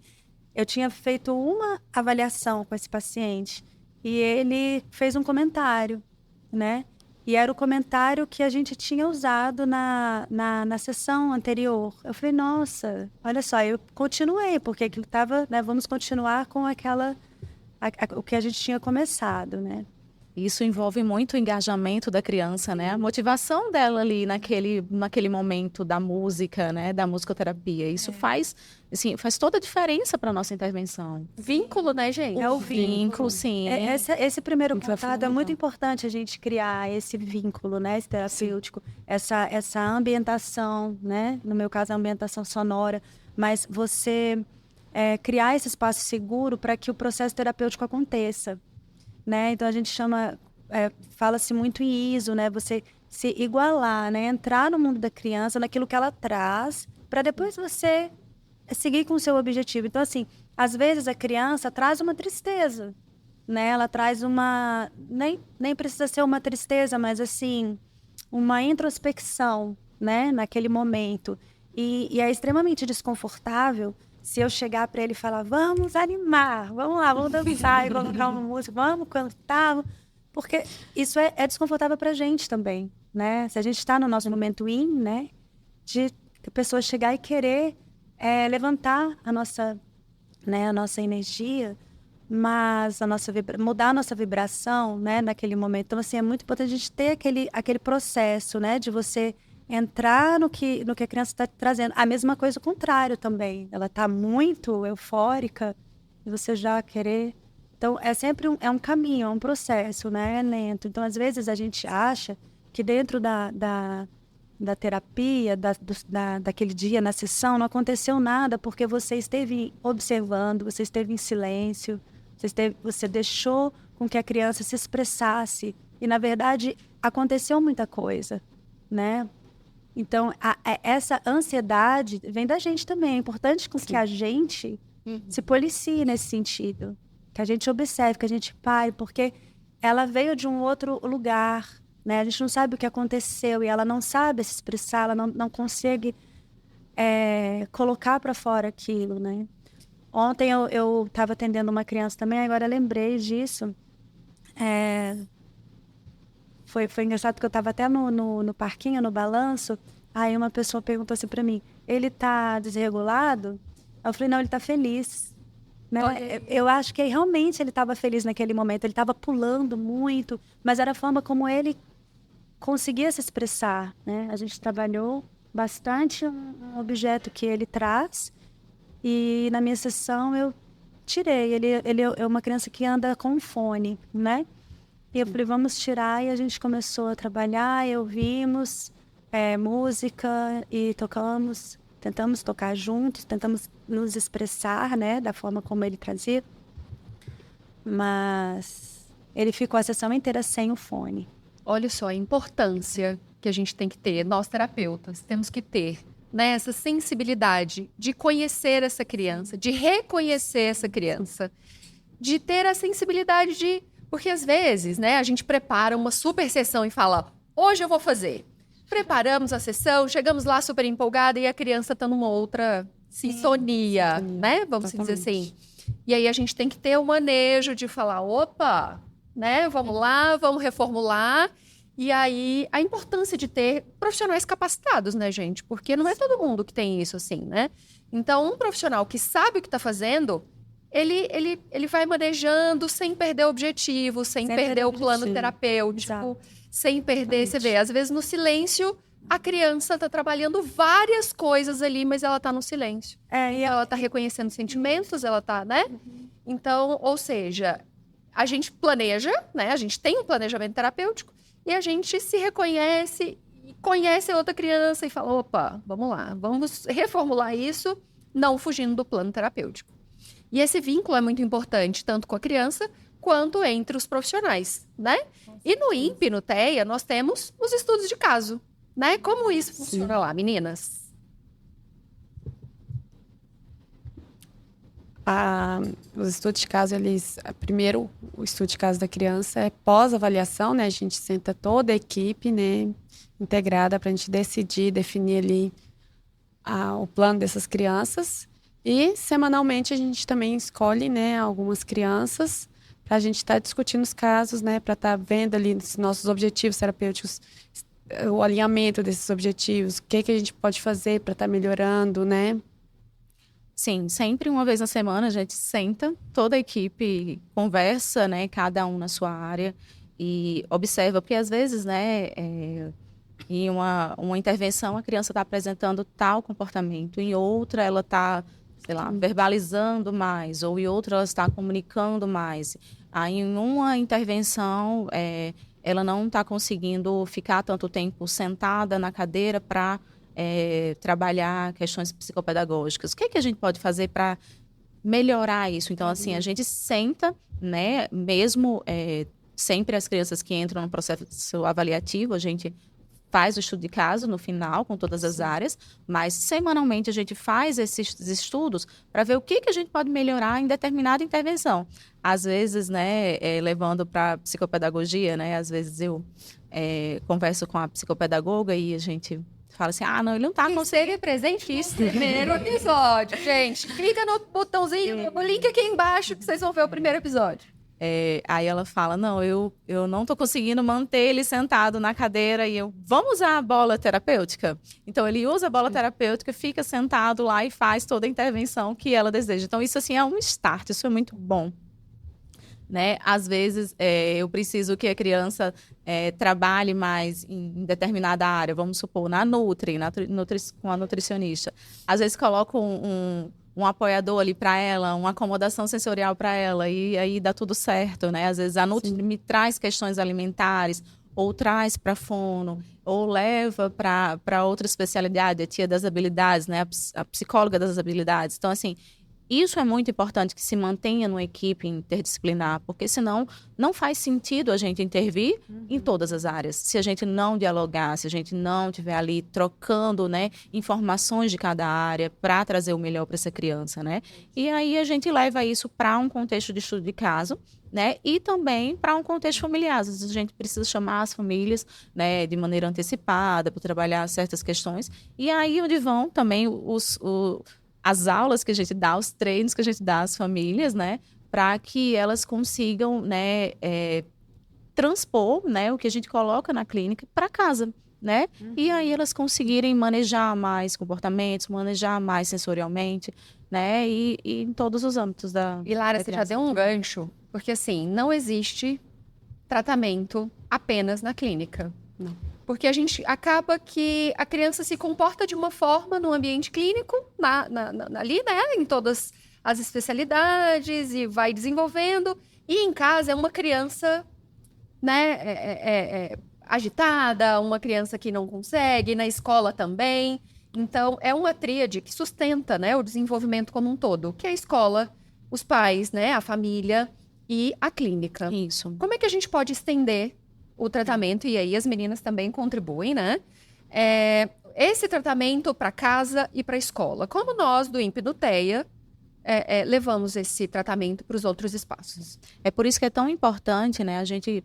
eu tinha feito uma avaliação com esse paciente e ele fez um comentário, né? E era o comentário que a gente tinha usado na sessão anterior. Eu falei, nossa, olha só, eu continuei, porque aquilo estava, né, vamos continuar com o que a gente tinha começado, né? Isso envolve muito o engajamento da criança, né? A motivação dela ali naquele momento da música, né? Da musicoterapia. Isso faz toda a diferença para nossa intervenção. Vínculo, né, gente? É o Vínculo, sim. Esse primeiro Muito vai contato é fundamental. muito importante a gente criar esse vínculo, né, esse terapêutico, essa ambientação, né, no meu caso a ambientação sonora, mas você criar esse espaço seguro para que o processo terapêutico aconteça, né? Então a gente fala-se muito em ISO, né? Você se igualar, né? Entrar no mundo da criança, naquilo que ela traz, para depois você seguir com o seu objetivo. Então, assim, às vezes a criança traz uma tristeza, né? Ela traz nem precisa ser uma tristeza, mas assim, uma introspecção, né? Naquele momento. E é extremamente desconfortável se eu chegar para ele e falar, vamos animar, vamos lá, vamos dançar e colocar uma música, vamos cantar, porque isso é desconfortável para a gente também, né? Se a gente está no nosso momento né? De a pessoa chegar e querer levantar a nossa energia, mas mudar a nossa vibração, né, naquele momento. Então, assim, é muito importante a gente ter aquele processo, né, de você entrar no que a criança está trazendo. A mesma coisa o contrário também. Ela está muito eufórica e você já querer... Então, é sempre um caminho, é um processo, né, é lento. Então, às vezes, a gente acha que dentro da terapia, daquele dia na sessão, não aconteceu nada porque você esteve observando, você esteve em silêncio, você deixou com que a criança se expressasse. E, na verdade, aconteceu muita coisa, né? Então, essa ansiedade vem da gente também. É importante que a gente se policie nesse sentido. Que a gente observe, que a gente pare, porque ela veio de um outro lugar, né? A gente não sabe o que aconteceu e ela não sabe se expressar, ela não consegue colocar para fora aquilo, né? Ontem eu estava atendendo uma criança também, agora eu lembrei disso. Foi engraçado porque eu estava até no parquinho, no balanço. Aí uma pessoa perguntou assim para mim, ele tá desregulado? Eu falei, não, ele tá feliz. Né? Eu acho que realmente ele estava feliz naquele momento. Ele estava pulando muito, mas era a forma como ele conseguia se expressar, né? A gente trabalhou bastante um objeto que ele traz e na minha sessão eu tirei. Ele é uma criança que anda com fone, né? E eu falei, vamos tirar. E a gente começou a trabalhar e ouvimos música e tentamos tocar juntos, tentamos nos expressar, né, da forma como ele trazia. Mas ele ficou a sessão inteira sem o fone. Olha só a importância que a gente tem que ter, nós terapeutas, temos que ter, né, essa sensibilidade de conhecer essa criança, de reconhecer essa criança, de ter a sensibilidade de... Porque às vezes, né, a gente prepara uma super sessão e fala, hoje eu vou fazer. Preparamos a sessão, chegamos lá super empolgada e a criança está numa outra sintonia, né? Vamos dizer assim. E aí a gente tem que ter o manejo de falar, opa, né? Vamos lá, vamos reformular. E aí a importância de ter profissionais capacitados, né, gente? Porque não é todo mundo que tem isso assim, né? Então, um profissional que sabe o que está fazendo, ele vai manejando sem perder o objetivo, sem perder o plano terapêutico. Exato. Sem perder, você vê, às vezes no silêncio, a criança está trabalhando várias coisas ali, mas ela está no silêncio. E ela está reconhecendo sentimentos, ela está, né? Então, ou seja, a gente planeja, né? A gente tem um planejamento terapêutico e a gente se reconhece e conhece a outra criança e fala, opa, vamos lá, vamos reformular isso, não fugindo do plano terapêutico. E esse vínculo é muito importante, tanto com a criança quanto entre os profissionais, né? E no INPE, no TEA, nós temos os estudos de caso, né? Como isso funciona lá, meninas? Os estudos de caso, primeiro, o estudo de caso da criança é pós-avaliação, né? A gente senta toda a equipe, né, integrada para a gente definir ali o plano dessas crianças. E, semanalmente, a gente também escolhe, né, algumas crianças para a gente estar discutindo os casos, né, para estar vendo ali os nossos objetivos terapêuticos, o alinhamento desses objetivos, o que a gente pode fazer para estar melhorando, né? Sim, sempre uma vez na semana a gente senta, toda a equipe conversa, né, cada um na sua área e observa, porque às vezes, né, em uma intervenção a criança está apresentando tal comportamento, em outra ela está, sei lá, verbalizando mais, ou em outra ela está comunicando mais. Aí, em uma intervenção, ela não está conseguindo ficar tanto tempo sentada na cadeira para trabalhar questões psicopedagógicas. O que a gente pode fazer para melhorar isso? Então, assim, a gente senta, né, mesmo sempre as crianças que entram no processo avaliativo, a gente faz o estudo de caso no final, com todas as áreas, mas semanalmente a gente faz esses estudos para ver o que a gente pode melhorar em determinada intervenção. Às vezes, né, levando para psicopedagogia, né, às vezes eu converso com a psicopedagoga e a gente fala assim, não, ele não está conseguindo presente isso primeiro episódio, gente. Clica no botãozinho, no link aqui embaixo que vocês vão ver o primeiro episódio. Aí ela fala, não, eu não estou conseguindo manter ele sentado na cadeira e vamos usar a bola terapêutica? Então, ele usa a bola terapêutica, fica sentado lá e faz toda a intervenção que ela deseja. Então, isso, assim, é um start, isso é muito bom. Né? Às vezes, eu preciso que a criança trabalhe mais em determinada área, vamos supor, na Nutri, com a nutricionista. Às vezes, coloco um apoiador ali para ela, uma acomodação sensorial para ela, e aí dá tudo certo, né? Às vezes a Nutri me traz questões alimentares, ou traz para fono, ou leva para outra especialidade, a tia das habilidades, né? A psicóloga das habilidades. Então, assim, Isso é muito importante que se mantenha numa equipe interdisciplinar, porque senão não faz sentido a gente intervir em todas as áreas. Se a gente não dialogar, se a gente não estiver ali trocando, né, informações de cada área para trazer o melhor para essa criança, né? E aí a gente leva isso para um contexto de estudo de caso, né? E também para um contexto familiar. Às vezes a gente precisa chamar as famílias, né, de maneira antecipada para trabalhar certas questões. E aí onde vão também as aulas que a gente dá, os treinos que a gente dá às famílias, né, para que elas consigam, né, transpor, né, o que a gente coloca na clínica para casa, né? E aí elas conseguirem manejar mais comportamentos, manejar mais sensorialmente, né, e em todos os âmbitos da E Lara, da você já criança. deu um gancho, porque assim, não existe tratamento apenas na clínica. Não. Porque a gente acaba que a criança se comporta de uma forma no ambiente clínico, ali, né, em todas as especialidades, e vai desenvolvendo. E em casa é uma criança, né, agitada, uma criança que não consegue, na escola também. Então, é uma tríade que sustenta, né, o desenvolvimento como um todo, que é a escola, os pais, né, a família e a clínica. Isso. Como é que a gente pode estender o tratamento? E aí as meninas também contribuem, né? Esse tratamento para casa e para a escola. Como nós, do INPE do TEA, levamos esse tratamento para os outros espaços? É por isso que é tão importante, né, a gente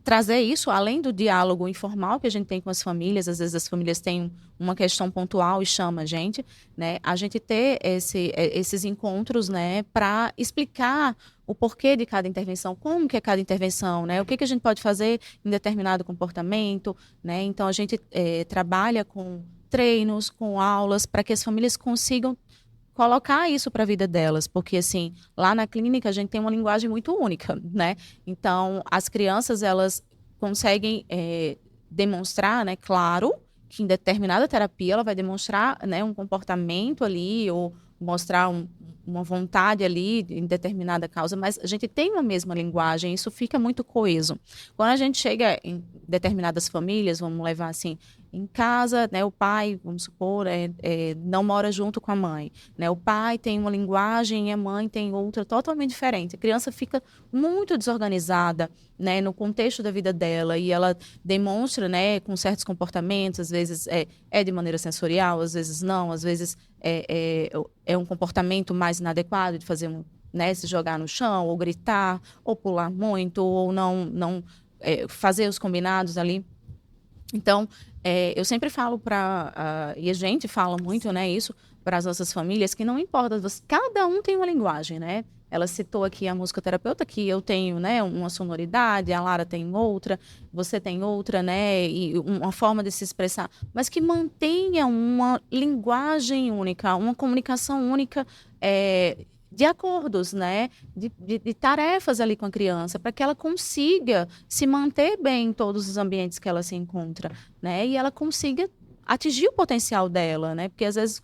trazer isso, além do diálogo informal que a gente tem com as famílias. Às vezes as famílias têm uma questão pontual e chamam a gente, né, a gente ter esses encontros, né, para explicar o porquê de cada intervenção, como que é cada intervenção, né, o que a gente pode fazer em determinado comportamento, né. Então a gente trabalha com treinos, com aulas, para que as famílias consigam colocar isso para a vida delas, porque assim, lá na clínica a gente tem uma linguagem muito única, né? Então, as crianças, elas conseguem demonstrar, né, claro, que em determinada terapia ela vai demonstrar, né, um comportamento ali, ou mostrar uma vontade ali em determinada causa, mas a gente tem uma mesma linguagem, isso fica muito coeso. Quando a gente chega em determinadas famílias, vamos levar assim, em casa, né, o pai, vamos supor, não mora junto com a mãe, né, o pai tem uma linguagem e a mãe tem outra totalmente diferente. A criança fica muito desorganizada, né, no contexto da vida dela, e ela demonstra, né, com certos comportamentos, às vezes de maneira sensorial, às vezes não, às vezes é um comportamento mais inadequado de fazer né, se jogar no chão, ou gritar, ou pular muito, ou não fazer os combinados ali. Então, eu sempre falo e a gente fala muito, né, isso para as nossas famílias, que não importa, cada um tem uma linguagem, né? Ela citou aqui a musicoterapeuta, que eu tenho, né, uma sonoridade, a Lara tem outra, você tem outra, né, e uma forma de se expressar, mas que mantenha uma linguagem única, uma comunicação única, de acordos, né, de tarefas ali com a criança, para que ela consiga se manter bem em todos os ambientes que ela se encontra, né, e ela consiga atingir o potencial dela, né, porque às vezes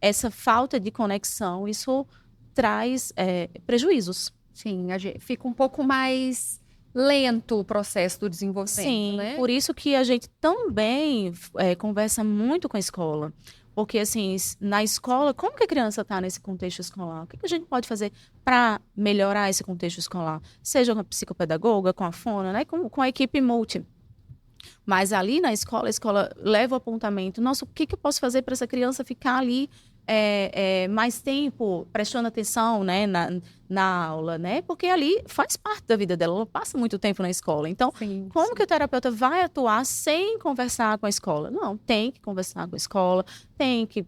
essa falta de conexão, isso traz prejuízos. Sim, fica um pouco mais lento o processo do desenvolvimento, Sim, né? por isso que a gente também conversa muito com a escola. Porque, assim, na escola, como que a criança está nesse contexto escolar? O que a gente pode fazer para melhorar esse contexto escolar? Seja com a psicopedagoga, com a fono, né? Com a equipe multi. Mas ali na escola, a escola leva o apontamento. Nossa, o que eu posso fazer para essa criança ficar ali mais tempo prestando atenção, né, na aula, né? Porque ali faz parte da vida dela, ela passa muito tempo na escola. Então, Sim, como que o terapeuta vai atuar sem conversar com a escola? Não, tem que conversar com a escola, tem que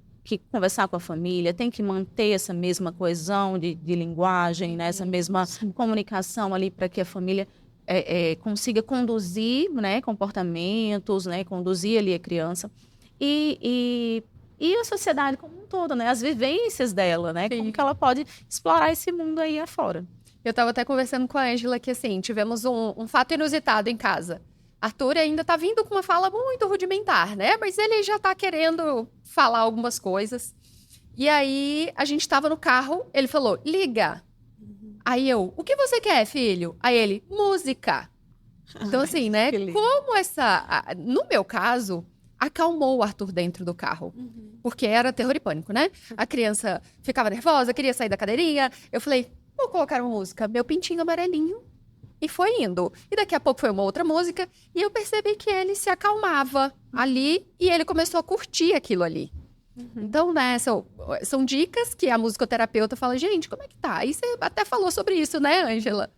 conversar com a família, tem que manter essa mesma coesão de linguagem, né? Essa mesma comunicação ali para que a família consiga conduzir, né, comportamentos, né, conduzir ali a criança. E a sociedade como um todo, né? As vivências dela, né? Sim. Como que ela pode explorar esse mundo aí afora. Eu estava até conversando com a Ângela que, assim, tivemos um fato inusitado em casa. Arthur ainda está vindo com uma fala muito rudimentar, né? Mas ele já está querendo falar algumas coisas. E aí, a gente estava no carro, ele falou, liga. Aí eu, o que você quer, filho? Aí ele, música. Então, assim, né? que lindo. Como no meu caso, acalmou o Arthur dentro do carro. Porque era terror e pânico, né? A criança ficava nervosa, queria sair da cadeirinha. Eu falei, vou colocar uma música, Meu Pintinho Amarelinho. E foi indo. E daqui a pouco foi uma outra música. E eu percebi que ele se acalmava ali e ele começou a curtir aquilo ali. Então, né, são dicas que a musicoterapeuta fala, gente, como é que tá? E você até falou sobre isso, né, Ângela?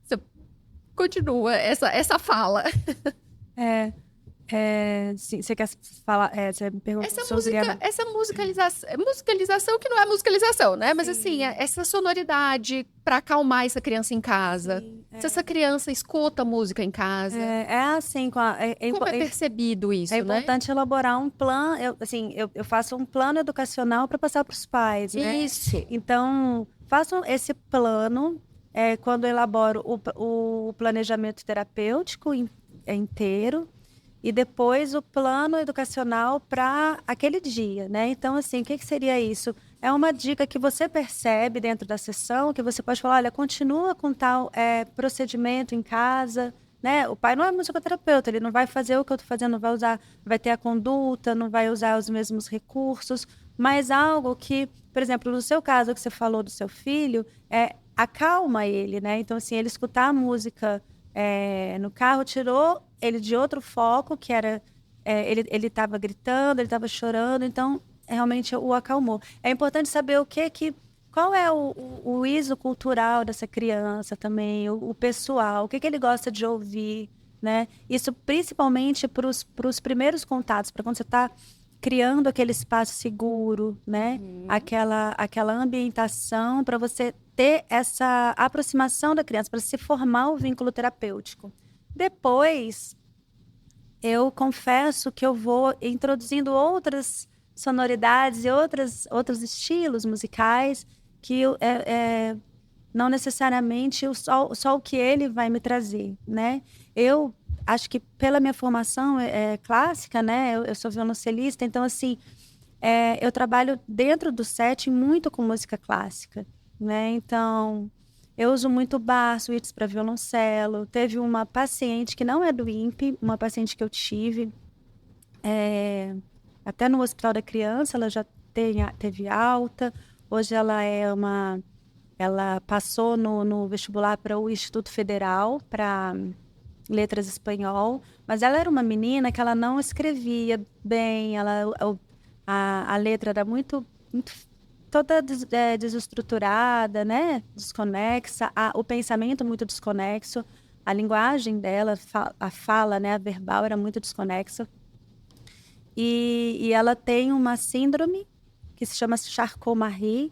Você continua essa fala. Sim, você quer falar? Você me perguntou sobre Essa musicalização que não é musicalização, né? Mas assim, essa sonoridade para acalmar essa criança em casa. Se essa criança escuta música em casa. Assim, Como é percebido isso, é né? importante elaborar um plano. Eu faço um plano educacional para passar para os pais, né? Isso. Então, façam esse plano quando eu elaboro o planejamento terapêutico inteiro. E depois o plano educacional para aquele dia, né? Então, assim, o que seria isso? É uma dica que você percebe dentro da sessão, que você pode falar, olha, continua com tal procedimento em casa, né? O pai não é musicoterapeuta, ele não vai fazer o que eu estou fazendo, não vai usar, vai ter a conduta, não vai usar os mesmos recursos, mas algo que, por exemplo, no seu caso que você falou do seu filho, acalma ele, né? Então, assim, ele escutar a música no carro tirou ele de outro foco, que era ele estava gritando, ele estava chorando, então realmente o acalmou. É importante saber qual é o ISO cultural dessa criança também, o pessoal, o que ele gosta de ouvir, né? Isso principalmente para os primeiros contatos, para quando você está criando aquele espaço seguro, né? Aquela ambientação para você ter essa aproximação da criança, para se formar o vínculo terapêutico. Depois, eu confesso que eu vou introduzindo outras sonoridades e outros estilos musicais que não necessariamente só o que ele vai me trazer, né? Eu acho que pela minha formação clássica, né? Eu sou violoncelista, então, assim, eu trabalho dentro do setting muito com música clássica, né? Então, eu uso muito Bach, suítes para violoncelo. Teve uma paciente que não é do INPE, uma paciente que eu tive, até no Hospital da Criança, ela já teve alta. Hoje ela passou no vestibular para o Instituto Federal, para letras espanhol, mas ela era uma menina que ela não escrevia bem, a letra era muito toda desestruturada, né? Desconexa, o pensamento muito desconexo, a linguagem dela, a fala, né? A verbal era muito desconexa. E ela tem uma síndrome que se chama Charcot-Marie.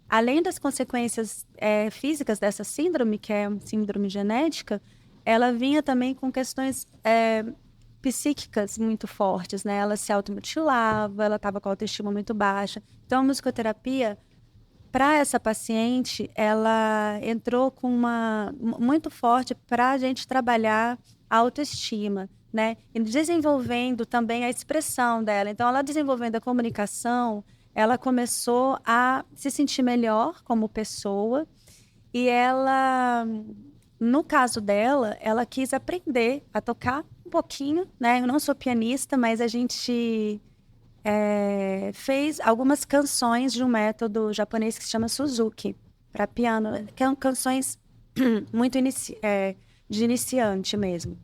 Além das consequências físicas dessa síndrome, que é uma síndrome genética, ela vinha também com questões psíquicas muito fortes, né? Ela se automutilava, ela estava com a autoestima muito baixa. Então, a musicoterapia, para essa paciente, ela entrou com muito forte para a gente trabalhar a autoestima, né? E desenvolvendo também a expressão dela. Então, ela desenvolvendo a comunicação, ela começou a se sentir melhor como pessoa e ela, no caso dela, ela quis aprender a tocar um pouquinho, né? Eu não sou pianista, mas a gente fez algumas canções de um método japonês que se chama Suzuki, para piano, que são canções muito de iniciante mesmo.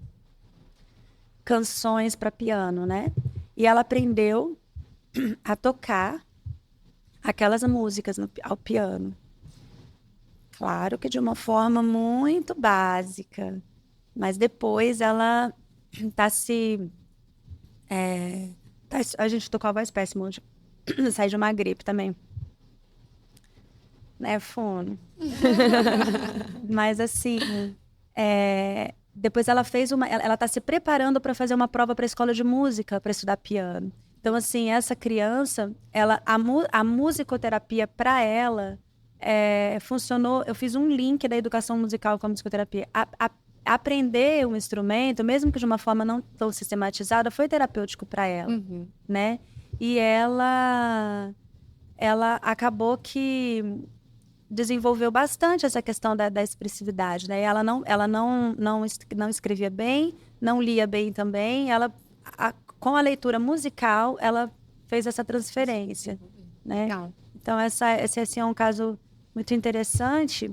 Canções para piano, né? E ela aprendeu a tocar aquelas músicas ao piano. Claro que de uma forma muito básica, mas depois ela a gente tocou a voz péssima hoje. Sai de uma gripe também. Né, fono. Mas assim, depois ela fez ela está se preparando para fazer uma prova para a escola de música, para estudar piano. Então, assim, essa criança, a musicoterapia para ela funcionou. Eu fiz um link da educação musical com a musicoterapia. Aprender um instrumento, mesmo que de uma forma não tão sistematizada, foi terapêutico para ela, né? E ela acabou que desenvolveu bastante essa questão da expressividade, né? Ela não escrevia bem, não lia bem também. Ela com a leitura musical, ela fez essa transferência, né? Legal. Então, esse assim, é um caso muito interessante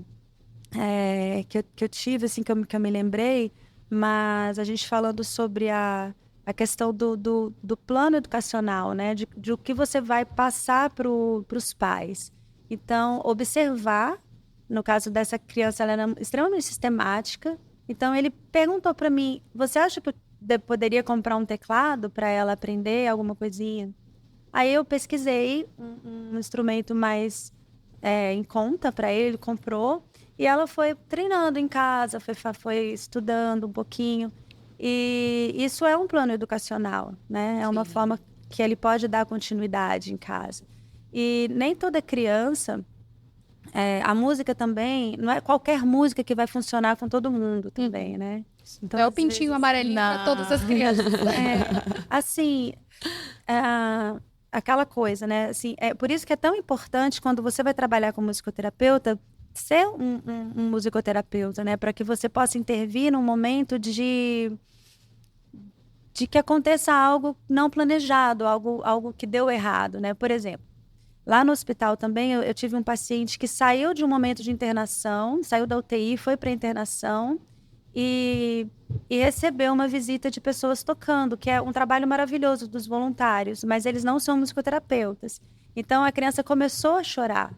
que eu tive, assim, que eu me lembrei, mas a gente falando sobre a questão do plano educacional, né? De o que você vai passar para os pais. Então, observar, no caso dessa criança, ela era extremamente sistemática. Então, ele perguntou para mim, você acha que eu poderia comprar um teclado para ela aprender alguma coisinha? Aí eu pesquisei um instrumento mais em conta para ele comprou. E ela foi treinando em casa, foi estudando um pouquinho. E isso é um plano educacional, né? É uma forma que ele pode dar continuidade em casa. E nem toda criança... a música também, não é qualquer música que vai funcionar com todo mundo também, né? Então, é o pintinho amarelinho para todas as crianças. Assim, aquela coisa, né? Assim, por isso que é tão importante quando você vai trabalhar com musicoterapeuta, ser um musicoterapeuta, né? Para que você possa intervir num momento de que aconteça algo não planejado, algo que deu errado, né? Por exemplo, lá no hospital também, eu tive um paciente que saiu de um momento de internação, saiu da UTI, foi para a internação e recebeu uma visita de pessoas tocando, que é um trabalho maravilhoso dos voluntários, mas eles não são musicoterapeutas. Então, a criança começou a chorar.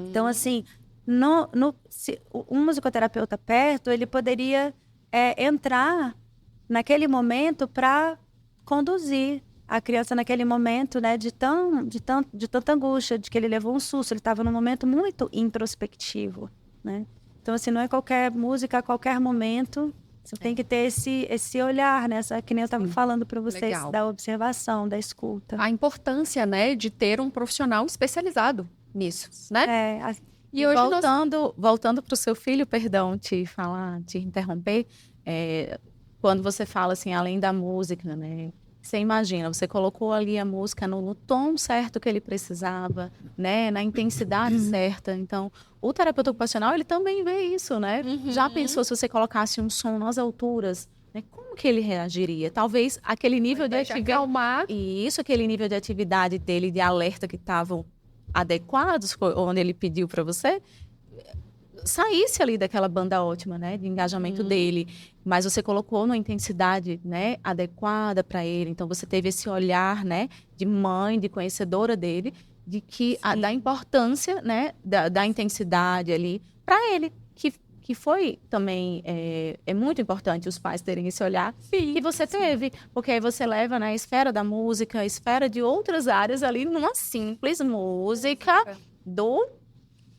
Então, assim, se um musicoterapeuta perto, ele poderia entrar naquele momento para conduzir a criança naquele momento, né, de tanta angústia, de que ele levou um susto, ele estava num momento muito introspectivo, né? Então, assim, não é qualquer música, a qualquer momento, você tem que ter esse olhar, né? Que nem eu estava falando para vocês, Legal. da observação, da escuta. A importância, né, de ter um profissional especializado nisso, né? E hoje voltando para o seu filho, perdão te interromper, quando você fala assim, além da música, né? Você imagina, você colocou ali a música no tom certo que ele precisava, né? Na intensidade certa. Então, o terapeuta ocupacional, ele também vê isso, né? Já pensou se você colocasse um som nas alturas, né? Como que ele reagiria? Talvez aquele nível de atividade... acalmar. E isso, aquele nível de atividade dele, de alerta que estavam adequados, onde ele pediu para você, saísse ali daquela banda ótima, né, de engajamento dele, mas você colocou numa intensidade, né, adequada para ele, então você teve esse olhar, né, de mãe, de conhecedora dele, de que da importância, né, da intensidade ali para ele, que foi também é muito importante os pais terem esse olhar que você teve, porque aí você leva na esfera da música, a esfera de outras áreas ali numa simples música do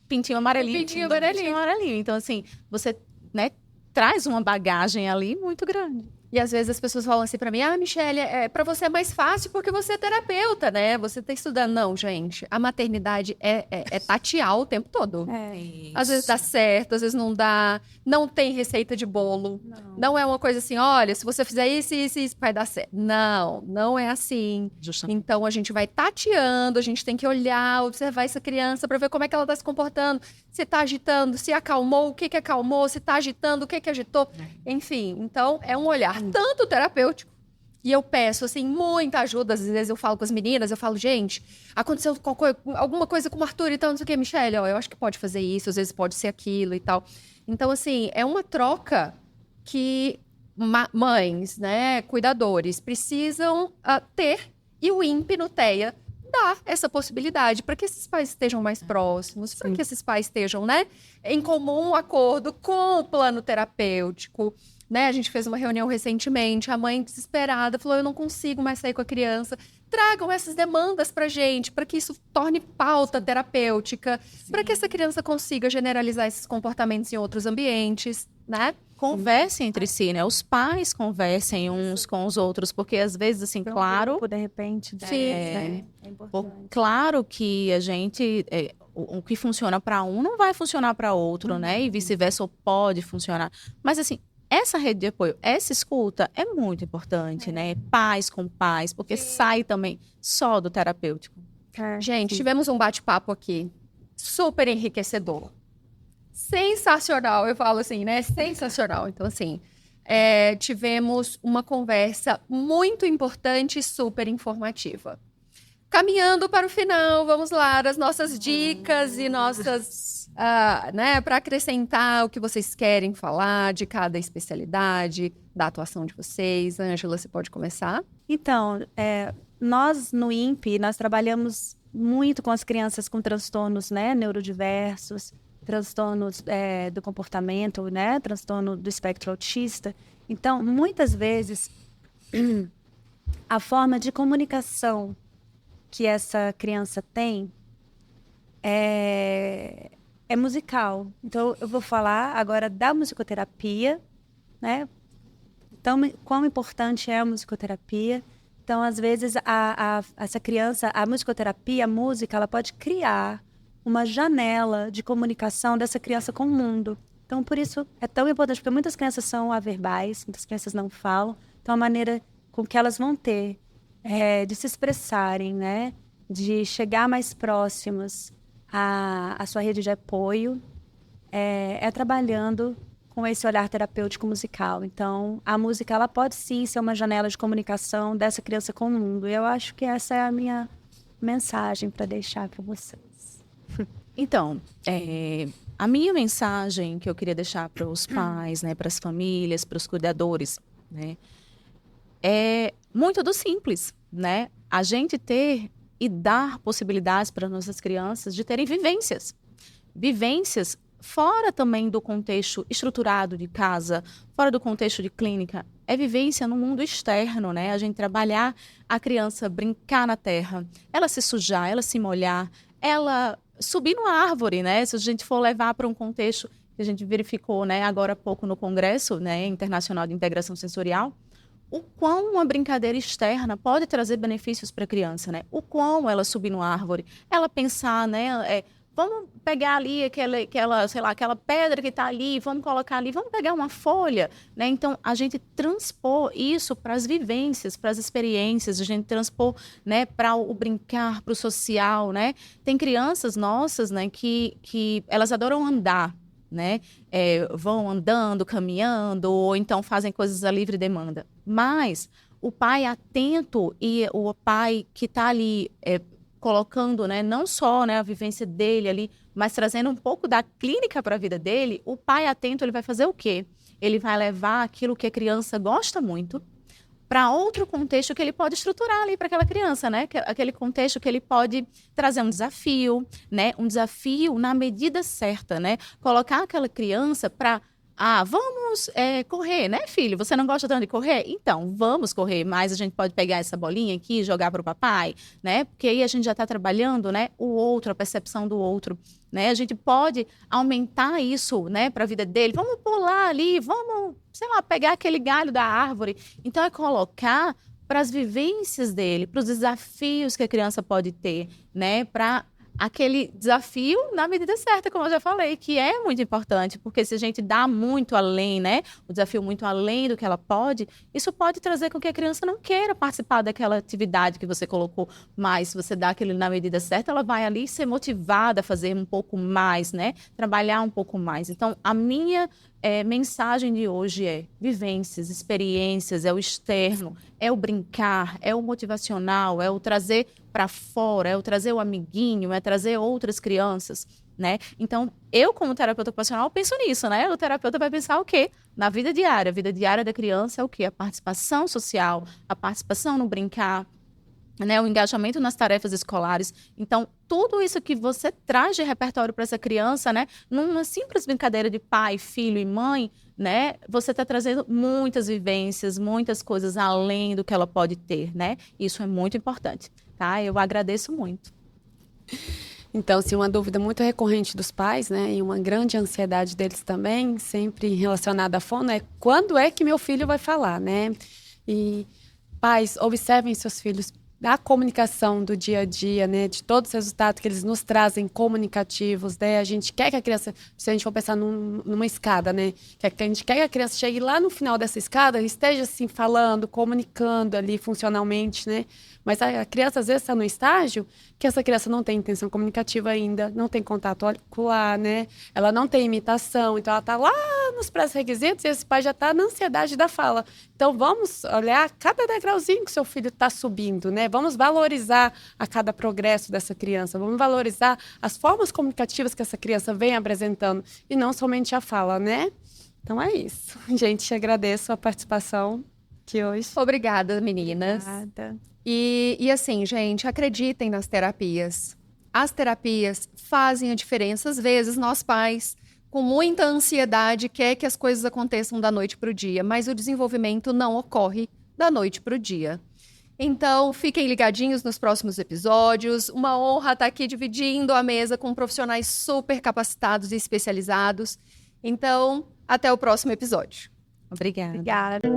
pintinho amarelinho. Pintinho amarelinho. Então, assim, você, né, traz uma bagagem ali muito grande. E às vezes as pessoas falam assim pra mim, Michele, pra você é mais fácil porque você é terapeuta, né? Você tá estudando. Não, gente, a maternidade é tatear o tempo todo. Às vezes dá certo, às vezes não dá. Não tem receita de bolo. Não é uma coisa assim, olha, se você fizer isso, vai dar certo. Não é assim. Justamente. Então a gente vai tateando, a gente tem que olhar, observar essa criança pra ver como é que ela tá se comportando. Se tá agitando, se acalmou, o que acalmou, se tá agitando, o que agitou. Enfim, então é um olhar tanto terapêutico. E eu peço, assim, muita ajuda. Às vezes eu falo com as meninas, eu falo, gente, aconteceu alguma coisa com o Arthur e tal, não sei o que, Michele, ó, eu acho que pode fazer isso, às vezes pode ser aquilo e tal. Então, assim, é uma troca que mães, né, cuidadores, precisam ter, e o INPE no TEA dá essa possibilidade para que esses pais estejam mais próximos, para que esses pais estejam, né, em comum acordo com o plano terapêutico. Né? A gente fez uma reunião recentemente, a mãe desesperada falou, eu não consigo mais sair com a criança. Tragam essas demandas pra gente, para que isso torne pauta terapêutica, para que essa criança consiga generalizar esses comportamentos em outros ambientes, né? Conversem entre si, né? Os pais conversem uns com os outros, porque às vezes, assim, claro... De repente. É importante. Claro que a gente... o que funciona para um não vai funcionar para outro, né? E vice-versa, ou pode funcionar. Mas, assim, essa rede de apoio, essa escuta é muito importante, né? Pais com pais, porque sai também só do terapêutico. Gente, tivemos um bate-papo aqui super enriquecedor. Sensacional, eu falo assim, né? Sensacional. Então, assim, tivemos uma conversa muito importante e super informativa. Caminhando para o final, vamos lá, as nossas dicas e nossas, para acrescentar o que vocês querem falar de cada especialidade, da atuação de vocês. Ângela, você pode começar? Então, nós no INPE, nós trabalhamos muito com as crianças com transtornos, né, neurodiversos, transtornos do comportamento, né, transtorno do espectro autista. Então, muitas vezes, a forma de comunicação que essa criança tem é musical. Então, eu vou falar agora da musicoterapia, né? Então, quão importante é a musicoterapia. Então, às vezes, essa criança, a musicoterapia, a música, ela pode criar uma janela de comunicação dessa criança com o mundo. Então, por isso, é tão importante, porque muitas crianças são averbais, muitas crianças não falam. Então, a maneira com que elas vão ter de se expressarem, né? De chegar mais próximas à sua rede de apoio, trabalhando com esse olhar terapêutico musical. Então, a música, ela pode sim ser uma janela de comunicação dessa criança com o mundo. E eu acho que essa é a minha mensagem para deixar para vocês. Então, a minha mensagem que eu queria deixar para os pais, né, para as famílias, para os cuidadores, né, é muito do simples, né? A gente ter e dar possibilidades para nossas crianças de terem vivências. Vivências fora também do contexto estruturado de casa, fora do contexto de clínica. É vivência no mundo externo, né? A gente trabalhar a criança, brincar na terra, ela se sujar, ela se molhar, ela subir numa árvore, né? Se a gente for levar para um contexto que a gente verificou, né, agora há pouco no Congresso, né, Internacional de Integração Sensorial, o quão uma brincadeira externa pode trazer benefícios para a criança, né? O quão ela subir numa árvore, ela pensar, né? Vamos pegar ali aquela pedra que está ali, vamos colocar ali, vamos pegar uma folha, né? Então, a gente transpor isso para as vivências, para as experiências, a gente transpor, né, para o brincar, para o social, né? Tem crianças nossas, né, que elas adoram andar, né? Vão andando, caminhando, ou então fazem coisas a livre demanda. Mas o pai atento e o pai que está ali colocando, né, não só, né, a vivência dele ali, mas trazendo um pouco da clínica para a vida dele, o pai atento, ele vai fazer o quê? Ele vai levar aquilo que a criança gosta muito para outro contexto que ele pode estruturar ali para aquela criança, né? Aquele contexto que ele pode trazer um desafio, né? Um desafio na medida certa, né? Colocar aquela criança para vamos correr, né, filho? Você não gosta tanto de correr? Então, vamos correr, mas a gente pode pegar essa bolinha aqui e jogar para o papai, né? Porque aí a gente já está trabalhando, né, o outro, a percepção do outro, né? A gente pode aumentar isso, né, para a vida dele. Vamos pular ali, vamos, sei lá, pegar aquele galho da árvore. Então, é colocar para as vivências dele, para os desafios que a criança pode ter, né, para aquele desafio na medida certa, como eu já falei, que é muito importante, porque se a gente dá muito além, né, o desafio muito além do que ela pode, isso pode trazer com que a criança não queira participar daquela atividade que você colocou, mas se você dá aquilo na medida certa, ela vai ali ser motivada a fazer um pouco mais, né, trabalhar um pouco mais. Então, a minha mensagem de hoje é vivências, experiências, é o externo, é o brincar, é o motivacional, é o trazer para fora, é o trazer o amiguinho, é trazer outras crianças, né? Então, eu como terapeuta ocupacional penso nisso, né? O terapeuta vai pensar o quê? Na vida diária. A vida diária da criança é o quê? A participação social, a participação no brincar, né, o engajamento nas tarefas escolares. Então, tudo isso que você traz de repertório para essa criança, né, numa simples brincadeira de pai, filho e mãe, né, você está trazendo muitas vivências, muitas coisas além do que ela pode ter, né? Isso é muito importante, tá? Eu agradeço muito. Então, se uma dúvida muito recorrente dos pais, né, e uma grande ansiedade deles também, sempre relacionada à fono, é quando é que meu filho vai falar, né? E pais, observem seus filhos, da comunicação do dia a dia, né, de todos os resultados que eles nos trazem comunicativos, né, a gente quer que a criança, se a gente for pensar numa escada, né, que a gente quer que a criança chegue lá no final dessa escada e esteja assim falando, comunicando ali funcionalmente, né, mas a criança às vezes está no estágio que essa criança não tem intenção comunicativa ainda, não tem contato ocular, né, ela não tem imitação, então ela está lá nos pré-requisitos e esse pai já está na ansiedade da fala. Então, vamos olhar cada degrauzinho que seu filho está subindo, né? Vamos valorizar a cada progresso dessa criança, vamos valorizar as formas comunicativas que essa criança vem apresentando e não somente a fala, né? Então, é isso. Gente, agradeço a participação de hoje. Obrigada, meninas. Nada. E assim, gente, acreditem nas terapias. As terapias fazem a diferença. Às vezes, nós pais, com muita ansiedade, quer que as coisas aconteçam da noite para o dia, mas o desenvolvimento não ocorre da noite para o dia. Então, fiquem ligadinhos nos próximos episódios. Uma honra estar aqui dividindo a mesa com profissionais super capacitados e especializados. Então, até o próximo episódio. Obrigada. Obrigada.